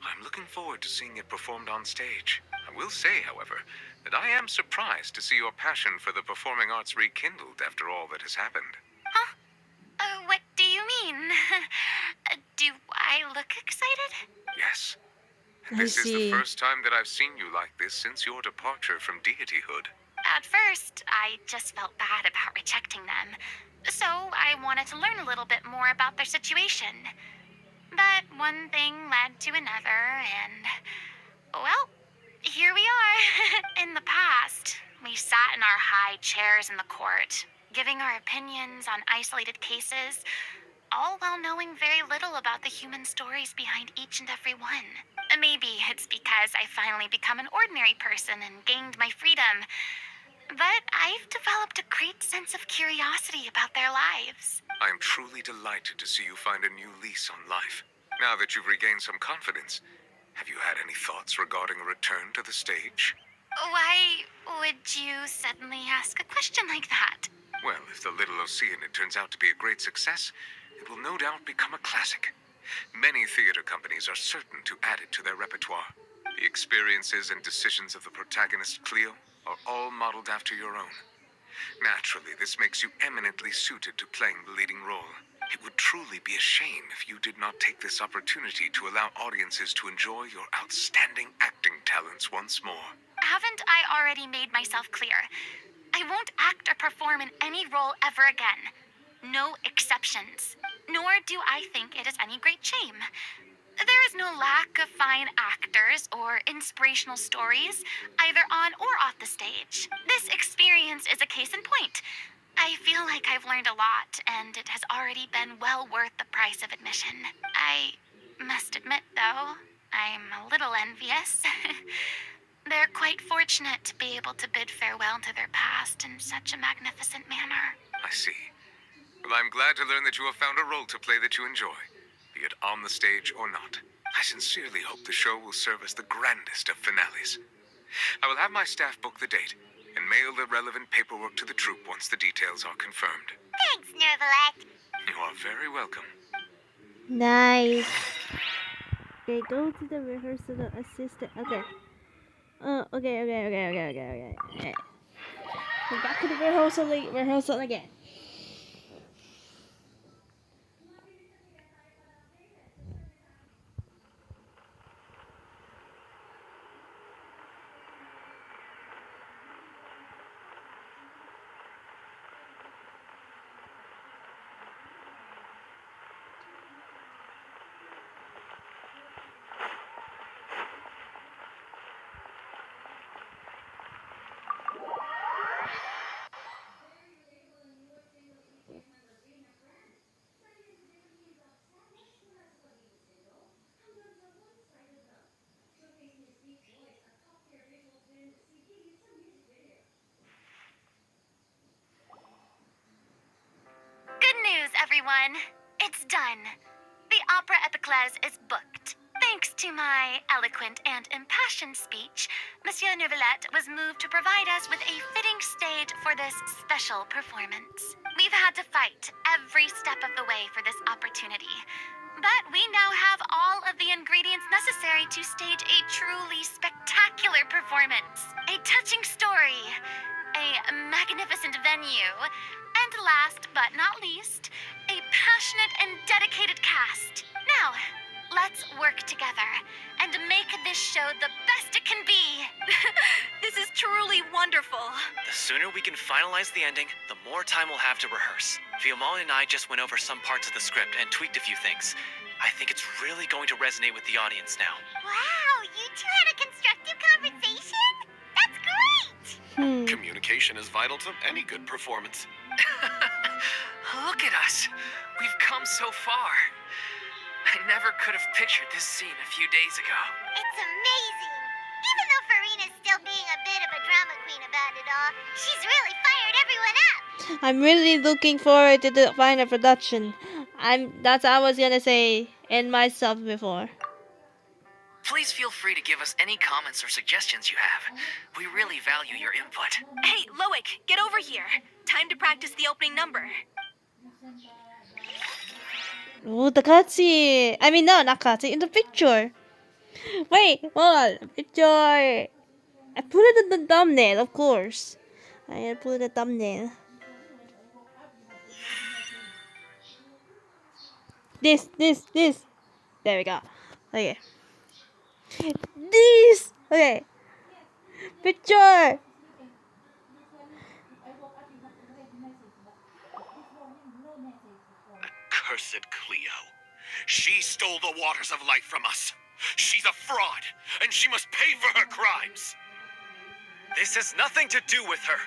I'm looking forward to seeing it performed on stage. I will say, however, that I am surprised to see your passion for the performing arts rekindled after all that has happened. Huh? What do you mean? Do I look excited? Yes. And I this is the see. first time that I've seen you like this since your departure from deityhood. At first, I just felt bad about rejecting them. So I wanted to learn a little bit more about their situation. But one thing led to another, and, well, here we are. In the past, we sat in our high chairs in the court, giving our opinions on isolated cases, all while knowing very little about the human stories behind each and every one. Maybe it's because I finally become an ordinary person and gained my freedom, but I've developed a great sense of curiosity about their lives. I am truly delighted to see you find a new lease on life. Now that you've regained some confidence, have you had any thoughts regarding a return to the stage? Why would you suddenly ask a question like that? Well, if the Little Oceanid turns out to be a great success, it will no doubt become a classic. Many theater companies are certain to add it to their repertoire. The experiences and decisions of the protagonist, Cleo, are all modeled after your own. Naturally, this makes you eminently suited to playing the leading role. It would truly be a shame if you did not take this opportunity to allow audiences to enjoy your outstanding acting talents once more. Haven't I already made myself clear? I won't act or perform in any role ever again. No exceptions. Nor do I think it is any great shame. There is no lack of fine actors or inspirational stories, either on or off the stage. This experience is a case in point. I feel like I've learned a lot, and it has already been well worth the price of admission. I must admit, though, I'm a little envious. They're quite fortunate to be able to bid farewell to their past in such a magnificent manner. I see. Well, I'm glad to learn that you have found a role to play that you enjoy, be it on the stage or not. I sincerely hope the show will serve as the grandest of finales. I will have my staff book the date and mail the relevant paperwork to the troupe once the details are confirmed. Thanks, Nervalette. You are very welcome. Nice. Okay, go to the rehearsal assistant. Okay. Okay. We're back to the rehearsal again. Good news, everyone. It's done. The opera epiclese is booked. Thanks to my eloquent and impassioned speech, Monsieur Nervalette was moved to provide us with a fitting stage for this special performance. We've had to fight every step of the way for this opportunity, but we now have all of the ingredients necessary to stage a truly spectacular performance. A touching story, a magnificent venue, and last but not least, a passionate and dedicated cast. Now, let's work together and make this show the best it can be. This is truly wonderful. The sooner we can finalize the ending, the more time we'll have to rehearse. Fiamma and I just went over some parts of the script and tweaked a few things. I think it's really going to resonate with the audience now. Wow, you two had a constructive conversation? That's great! Communication is vital to any good performance. Look at us. We've come so far. I never could have pictured this scene a few days ago. It's amazing. Even though Furina's still being a bit of a drama queen about it all, she's really fired everyone up. I'm really looking forward to the final production. That's what I was gonna say in myself before. Please feel free to give us any comments or suggestions you have. We really value your input. Hey, Loic, get over here. Time to practice the opening number. Oh, the cutscene. I mean, no, not cutscene. In the picture. Wait, hold on. Picture. I put it in the thumbnail, of course. I put the thumbnail. This. There we go. Okay. This. Okay. Picture. Cursed Cleo. She stole the waters of life from us. She's a fraud, and she must pay for her crimes. This has nothing to do with her.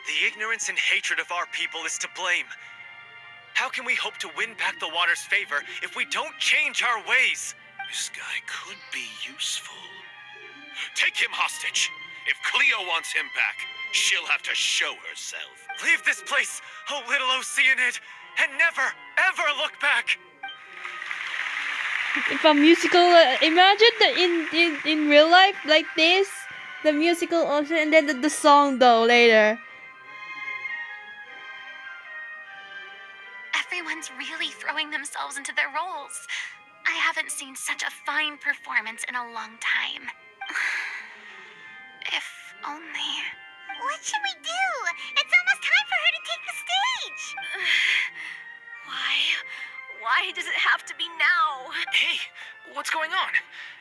The ignorance and hatred of our people is to blame. How can we hope to win back the water's favor if we don't change our ways? This guy could be useful. Take him hostage. If Cleo wants him back, she'll have to show herself. Leave this place, oh little Oceanid, and never, ever look back. If a musical, imagine the in real life like this, the musical also, and then the song though later. Everyone's really throwing themselves into their roles. I haven't seen such a fine performance in a long time. If only... What should we do? It's almost time for her to take the stage. Why does it have to be now? Hey, what's going on?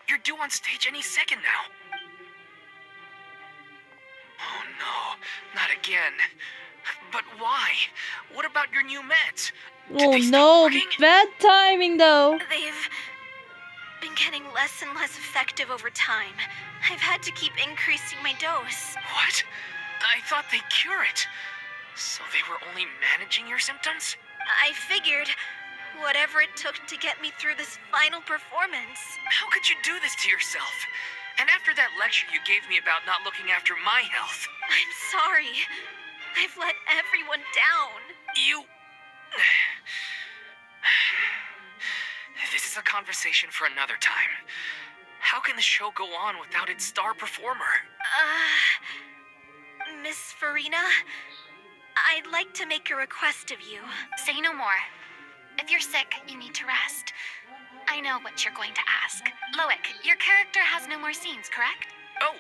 You're due on stage any second now. Oh no, not again. But why? What about your new meds? Oh no, bad timing though. They've been getting less and less effective over time. I've had to keep increasing my dose. What? I thought they'd cure it. So they were only managing your symptoms? I figured whatever it took to get me through this final performance. How could you do this to yourself? And after that lecture you gave me about not looking after my health. I'm sorry. I've let everyone down. You... This is a conversation for another time. How can the show go on without its star performer? Miss Furina, I'd like to make a request of you. Say no more. If you're sick, you need to rest. I know what you're going to ask. Loic, your character has no more scenes, correct? Oh,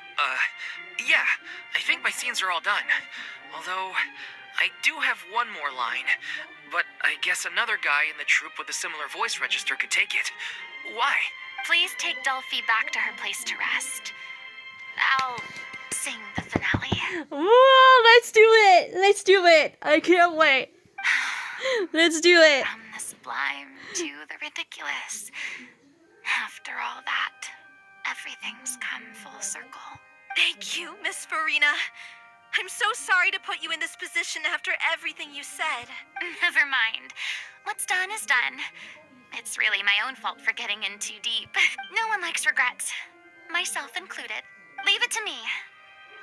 yeah. I think my scenes are all done. Although, I do have one more line. But I guess another guy in the troupe with a similar voice register could take it. Why? Please take Delphi back to her place to rest. I'll sing the finale. Whoa, let's do it! Let's do it! I can't wait. Let's do it. From the sublime to the ridiculous. After all that, everything's come full circle. Thank you, Miss Furina. I'm so sorry to put you in this position after everything you said. Never mind. What's done is done. It's really my own fault for getting in too deep. No one likes regrets, myself included. Leave it to me.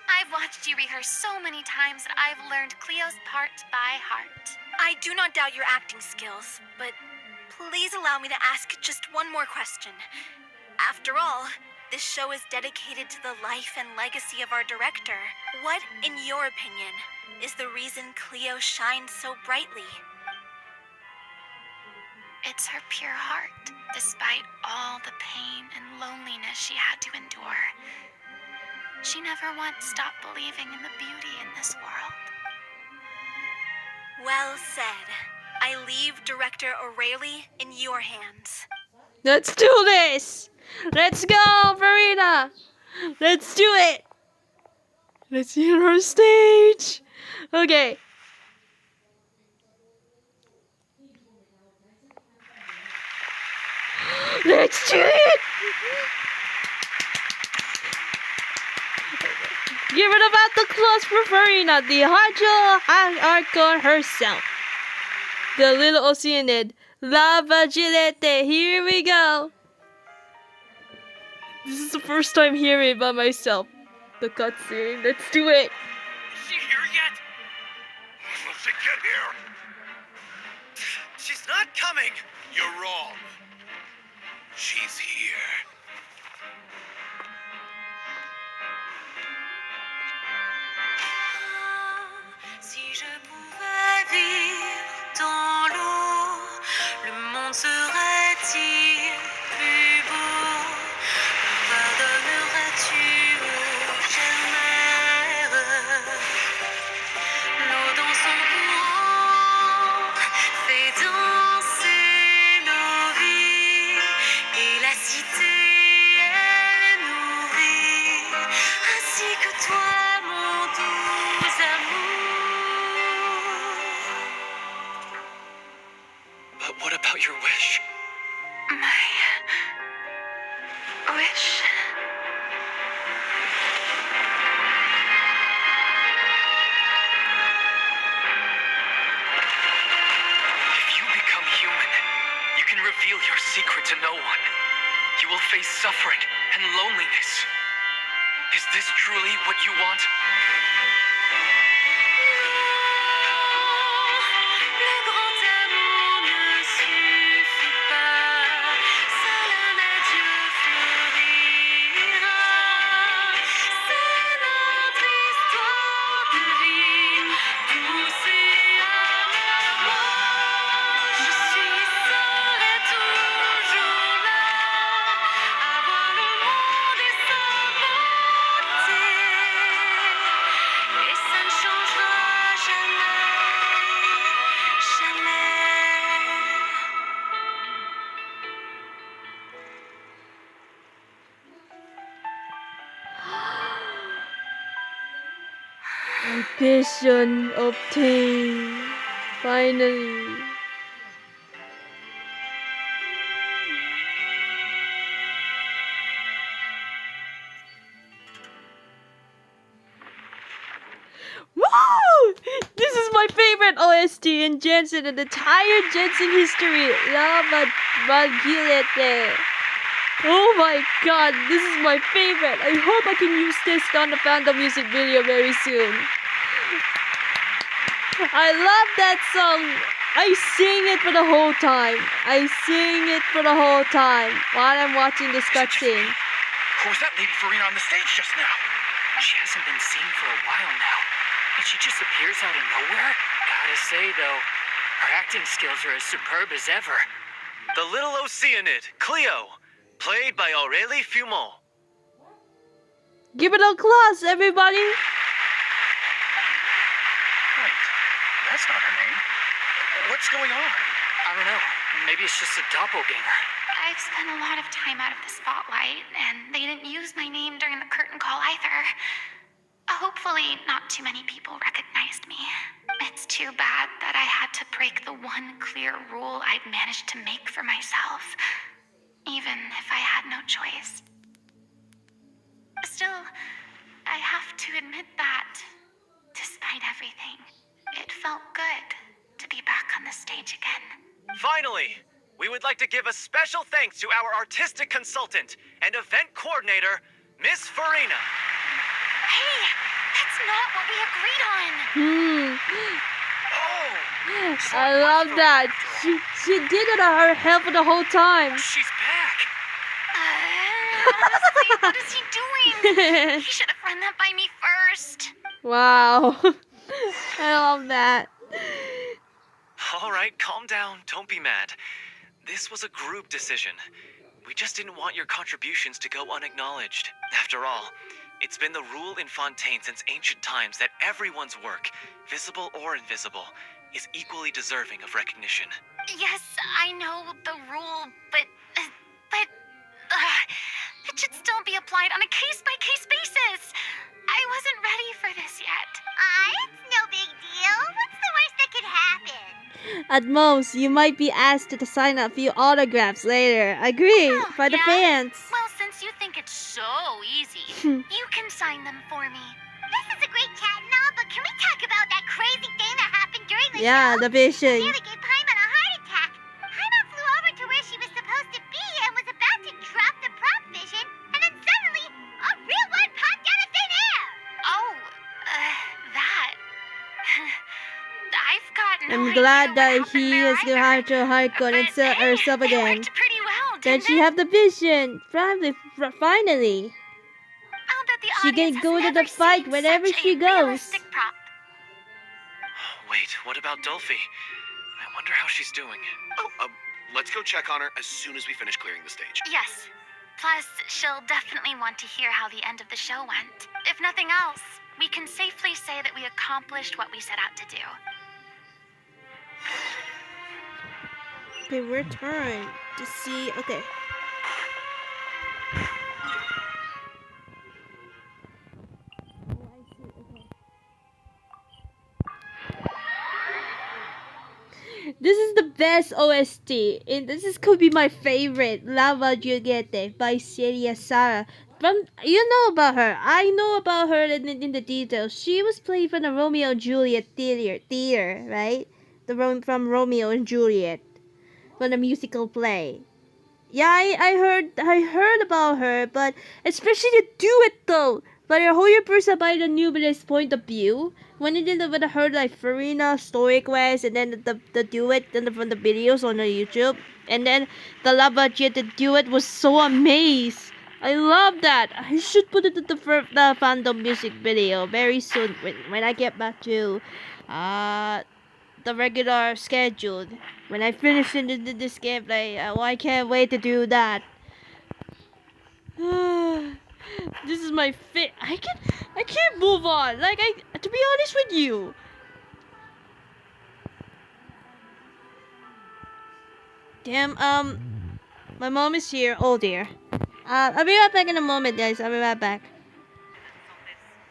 I've watched you rehearse so many times that I've learned Cleo's part by heart. I do not doubt your acting skills, but please allow me to ask just one more question. After all, this show is dedicated to the life and legacy of our director. What, in your opinion, is the reason Cleo shines so brightly? It's her pure heart. Despite all the pain and loneliness she had to endure, she never once stopped believing in the beauty in this world. Well said. I leave Director O'Reilly in your hands. Let's do this! Let's go, Furina! Let's do it! Let's hear her stage! Okay. Let's do it! Give it about the claws for Furina, the Archon herself. The little Oceanid, La Vaguelette, here we go! This is the first time hearing it by myself. The cutscene, let's do it! Is she here yet? When will she get here? She's not coming! You're wrong. She's here. secret to no one. You will face suffering and loneliness. Is this truly what you want? Ambition obtained. Finally. Woo! This is my favorite OST in Genshin and the entire Genshin history. Vaguelette. Oh my god, this is my favorite. I hope I can use this on the fandom music video very soon. I love that song. I sing it for the whole time. I sing it for the whole time while I'm watching this cutscene. Who was that lady Furina on the stage just now? She hasn't been seen for a while now. And she just appears out of nowhere? Gotta say, though, her acting skills are as superb as ever. The little Oceanid, Cleo, played by Aurélie Fumont. Give it a class, everybody. Wait, that's not her name. What's going on? I don't know. Maybe it's just a doppelganger. I've spent a lot of time out of the spotlight, and they didn't use my name during the curtain call either. Hopefully, not too many people recognized me. It's too bad that I had to break the one clear rule I'd managed to make for myself, even if I had no choice. Still, I have to admit that, despite everything, it felt good to be back on the stage again. Finally, we would like to give a special thanks to our artistic consultant and event coordinator, Miss Furina. Hey, that's not what we agreed on. I love that. She did it on her head for the whole time. She's back. Honestly, what is he doing? He should have run that by me first. Wow. I love that. All right, calm down. Don't be mad. This was a group decision. We just didn't want your contributions to go unacknowledged. After all, it's been the rule in Fontaine since ancient times that everyone's work, visible or invisible, is equally deserving of recognition. Yes, I know the rule, but it should still be applied on a case-by-case basis. I wasn't ready for this yet. It's no big deal. What's the worst that could happen? At most, you might be asked to sign a few autographs later. Agreed, by the fans. Well, since you think it's so easy, you can sign them for me. This is a great chat and all, but can we talk about that crazy thing that happened during the Yeah, show? the vision. Nearly gave Paimon a heart attack. Paimon flew over to where she was supposed to be and was about to drop the prop vision, and then suddenly, a real one popped out of thin air! Oh, that. I've got no I'm idea glad what that happened he there is going either. to Harkon and But, hey, herself it again. worked pretty well, Then didn't she it? have the vision. Finally. I'll bet the She can audience go has to the never fight seen wherever such she a goes. realistic prop. Wait, what about Dolphy? I wonder how she's doing. Let's go check on her as soon as we finish clearing the stage. Yes. Plus, she'll definitely want to hear how the end of the show went. If nothing else, we can safely say that we accomplished what we set out to do. Okay, we're trying to see. Okay. This is the best OST, and could be my favorite. Lava Vaguelette by Cecilia Cara. You know about her. I know about her in the details. She was played from the Romeo and Juliet theater, right? From Romeo and Juliet, from the musical play. Yeah, I heard about her, but especially the duet though. But I hold your person by the numerous point of view. When I heard like Furina, Story Quest, and then the duet from the videos on the YouTube, and then the Lava Jet, the duet was so amazed. I love that. I should put it in the fandom music video very soon when I get back to the regular schedule. When I finish this gameplay, I can't wait to do that. This is my fit. I can't move on. Like to be honest with you. Damn. My mom is here. Oh dear. I'll be right back in a moment, guys. I'll be right back.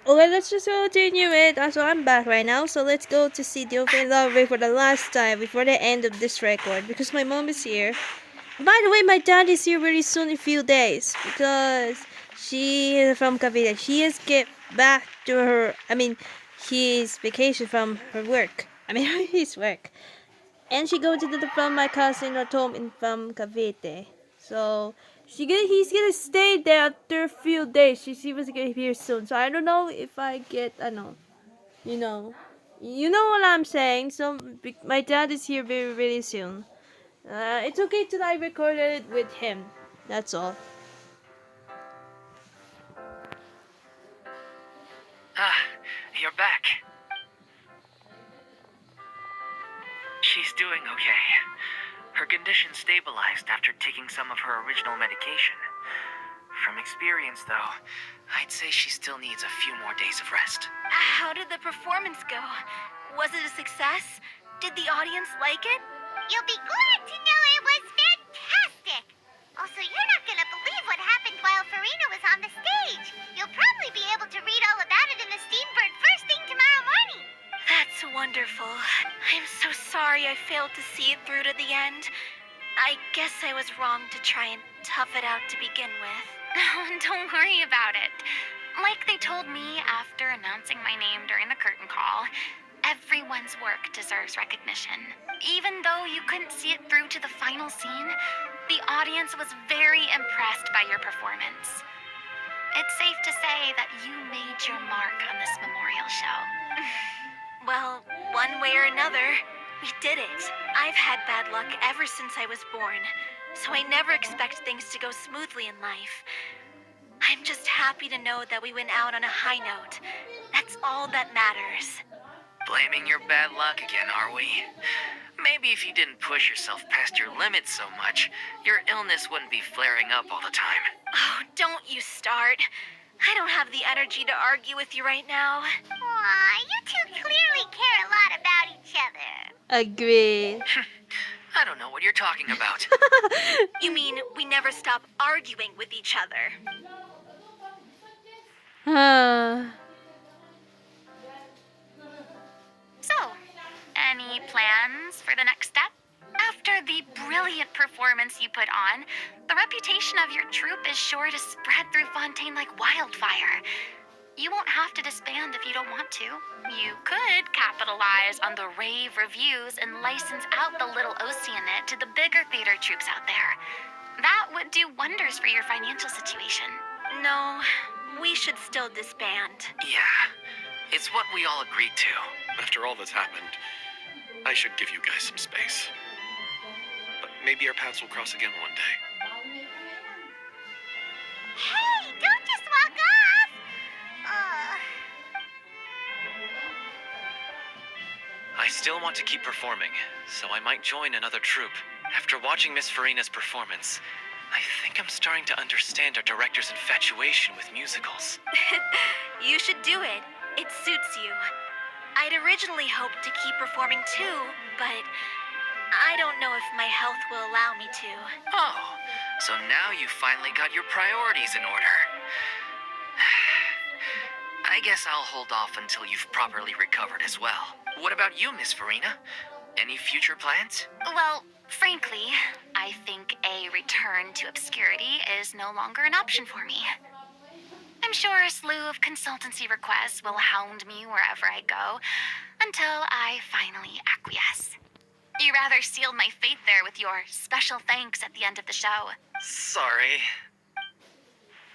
Okay, let's just continue it. So I'm back right now. So let's go to see the open lobby for the last time before the end of this record because my mom is here. By the way, my dad is here very soon in a few days because she is from Cavite. She has get back to her. I mean, his vacation from her work. I mean, his work, and she go to the from my cousin at home in from Cavite. So he's gonna stay there after a few days. She was gonna be here soon. So I don't know if I get you know, what I'm saying. So my dad is here very soon. It's okay till I recorded it with him. That's all. Ah, you're back. She's doing okay. Her condition stabilized after taking some of her original medication. From experience, though, I'd say she still needs a few more days of rest. How did the performance go? Was it a success? Did the audience like it? You'll be glad to know it was fantastic! Also, you're not gonna believe what happened while Furina was on the stage. You'll probably be able to read all about it in the Steambird first thing tomorrow morning. That's wonderful. I'm so sorry I failed to see it through to the end. I guess I was wrong to try and tough it out to begin with. Don't worry about it. Like they told me after announcing my name during the curtain call, everyone's work deserves recognition. Even though you couldn't see it through to the final scene, the audience was very impressed by your performance. It's safe to say that you made your mark on this memorial show. Well, one way or another, we did it. I've had bad luck ever since I was born, so I never expect things to go smoothly in life. I'm just happy to know that we went out on a high note. That's all that matters. Blaming your bad luck again, are we? Maybe if you didn't push yourself past your limits so much, your illness wouldn't be flaring up all the time. Oh, don't you start. I don't have the energy to argue with you right now. Aw, you two clearly care a lot about each other. Agreed. I don't know what you're talking about. You mean we never stop arguing with each other? So, any plans for the next step? After the brilliant performance you put on, the reputation of your troupe is sure to spread through Fontaine like wildfire. You won't have to disband if you don't want to. You could capitalize on the rave reviews and license out the little Oceanate to the bigger theater troupes out there. That would do wonders for your financial situation. No, we should still disband. Yeah, it's what we all agreed to. After all that's happened, I should give you guys some space. But maybe our paths will cross again one day. Hey, don't just walk off! I still want to keep performing, so I might join another troupe. After watching Miss Furina's performance, I think I'm starting to understand our director's infatuation with musicals. You should do it. It suits you. I'd originally hoped to keep performing too, but I don't know if my health will allow me to. Oh, so now you finally got your priorities in order. I guess I'll hold off until you've properly recovered as well. What about you, Miss Furina? Any future plans? Well, frankly, I think a return to obscurity is no longer an option for me. I'm sure a slew of consultancy requests will hound me wherever I go until I finally acquiesce. You rather sealed my fate there with your special thanks at the end of the show. Sorry.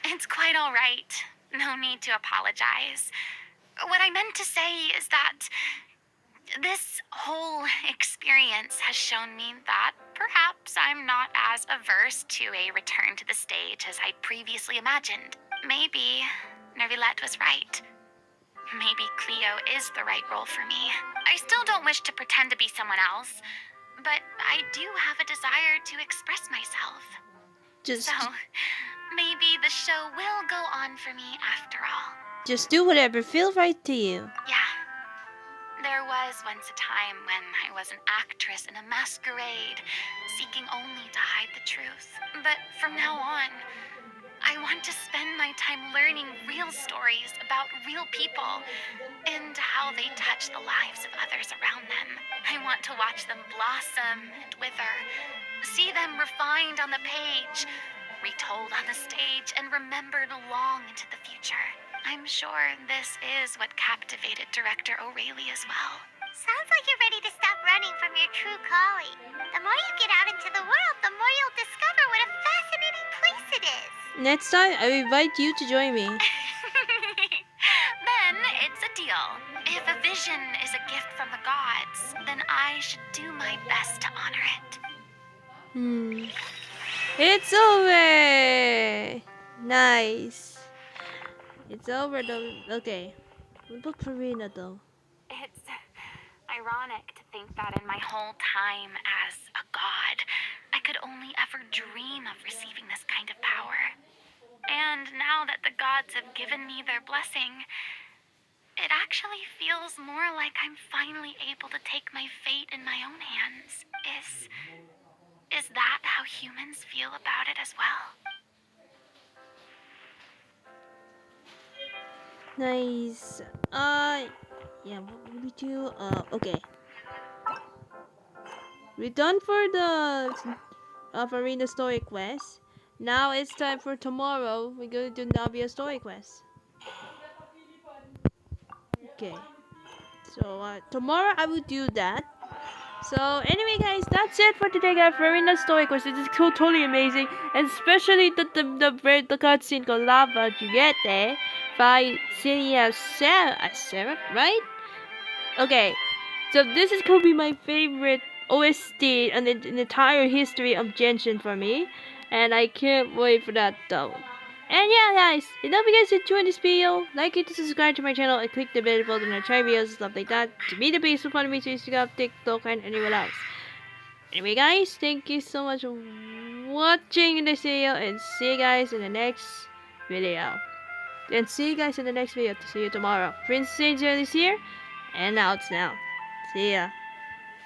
It's quite all right. No need to apologize. What I meant to say is that this whole experience has shown me that perhaps I'm not as averse to a return to the stage as I previously imagined. Maybe Nervilette was right. Maybe Cleo is the right role for me. I still don't wish to pretend to be someone else, but I do have a desire to express myself. So, maybe the show will go on for me after all. Just do whatever feels right to you. Yeah. There was once a time when I was an actress in a masquerade, seeking only to hide the truth. But from now on, I want to spend my time learning real stories about real people and how they touch the lives of others around them. I want to watch them blossom and wither, see them refined on the page, retold on the stage, and remembered long into the future. I'm sure this is what captivated director O'Reilly as well. Sounds like you're ready to stop running from your true calling. The more you get out into the world, the more you'll discover what a fascinating place it is. Next time, I invite you to join me. Then it's a deal. If a vision is a gift from the gods, then I should do my best to honor it. It's over! Nice. It's over though. Okay. What about Furina though? It's ironic to think that in my whole time as a god, I could only ever dream of receiving this kind of power. And now that the gods have given me their blessing, it actually feels more like I'm finally able to take my fate in my own hands. Is that how humans feel about it as well? Nice. Yeah, what will we do? Okay. We're done for the Furina story quest. Now it's time for tomorrow. We're gonna do Navia story quest. Okay. So tomorrow I will do that. So anyway, guys, that's it for today, guys. Furina story quest. It is totally amazing, and especially the cutscene called Vaguelette by Cecilia Cara, right? Okay. So this is gonna be my favorite OST in the entire history of Genshin for me, and I can't wait for that though. And yeah, guys, if you guys enjoyed this video, like it, subscribe to my channel, and click the bell button and try videos and stuff like that to be the base of fun me to Instagram, TikTok, and anywhere else. Anyway, guys, thank you so much for watching this video, and see you guys in the next video. And see you guys in the next video. See you tomorrow. Princess Angel is here, and out now. See ya.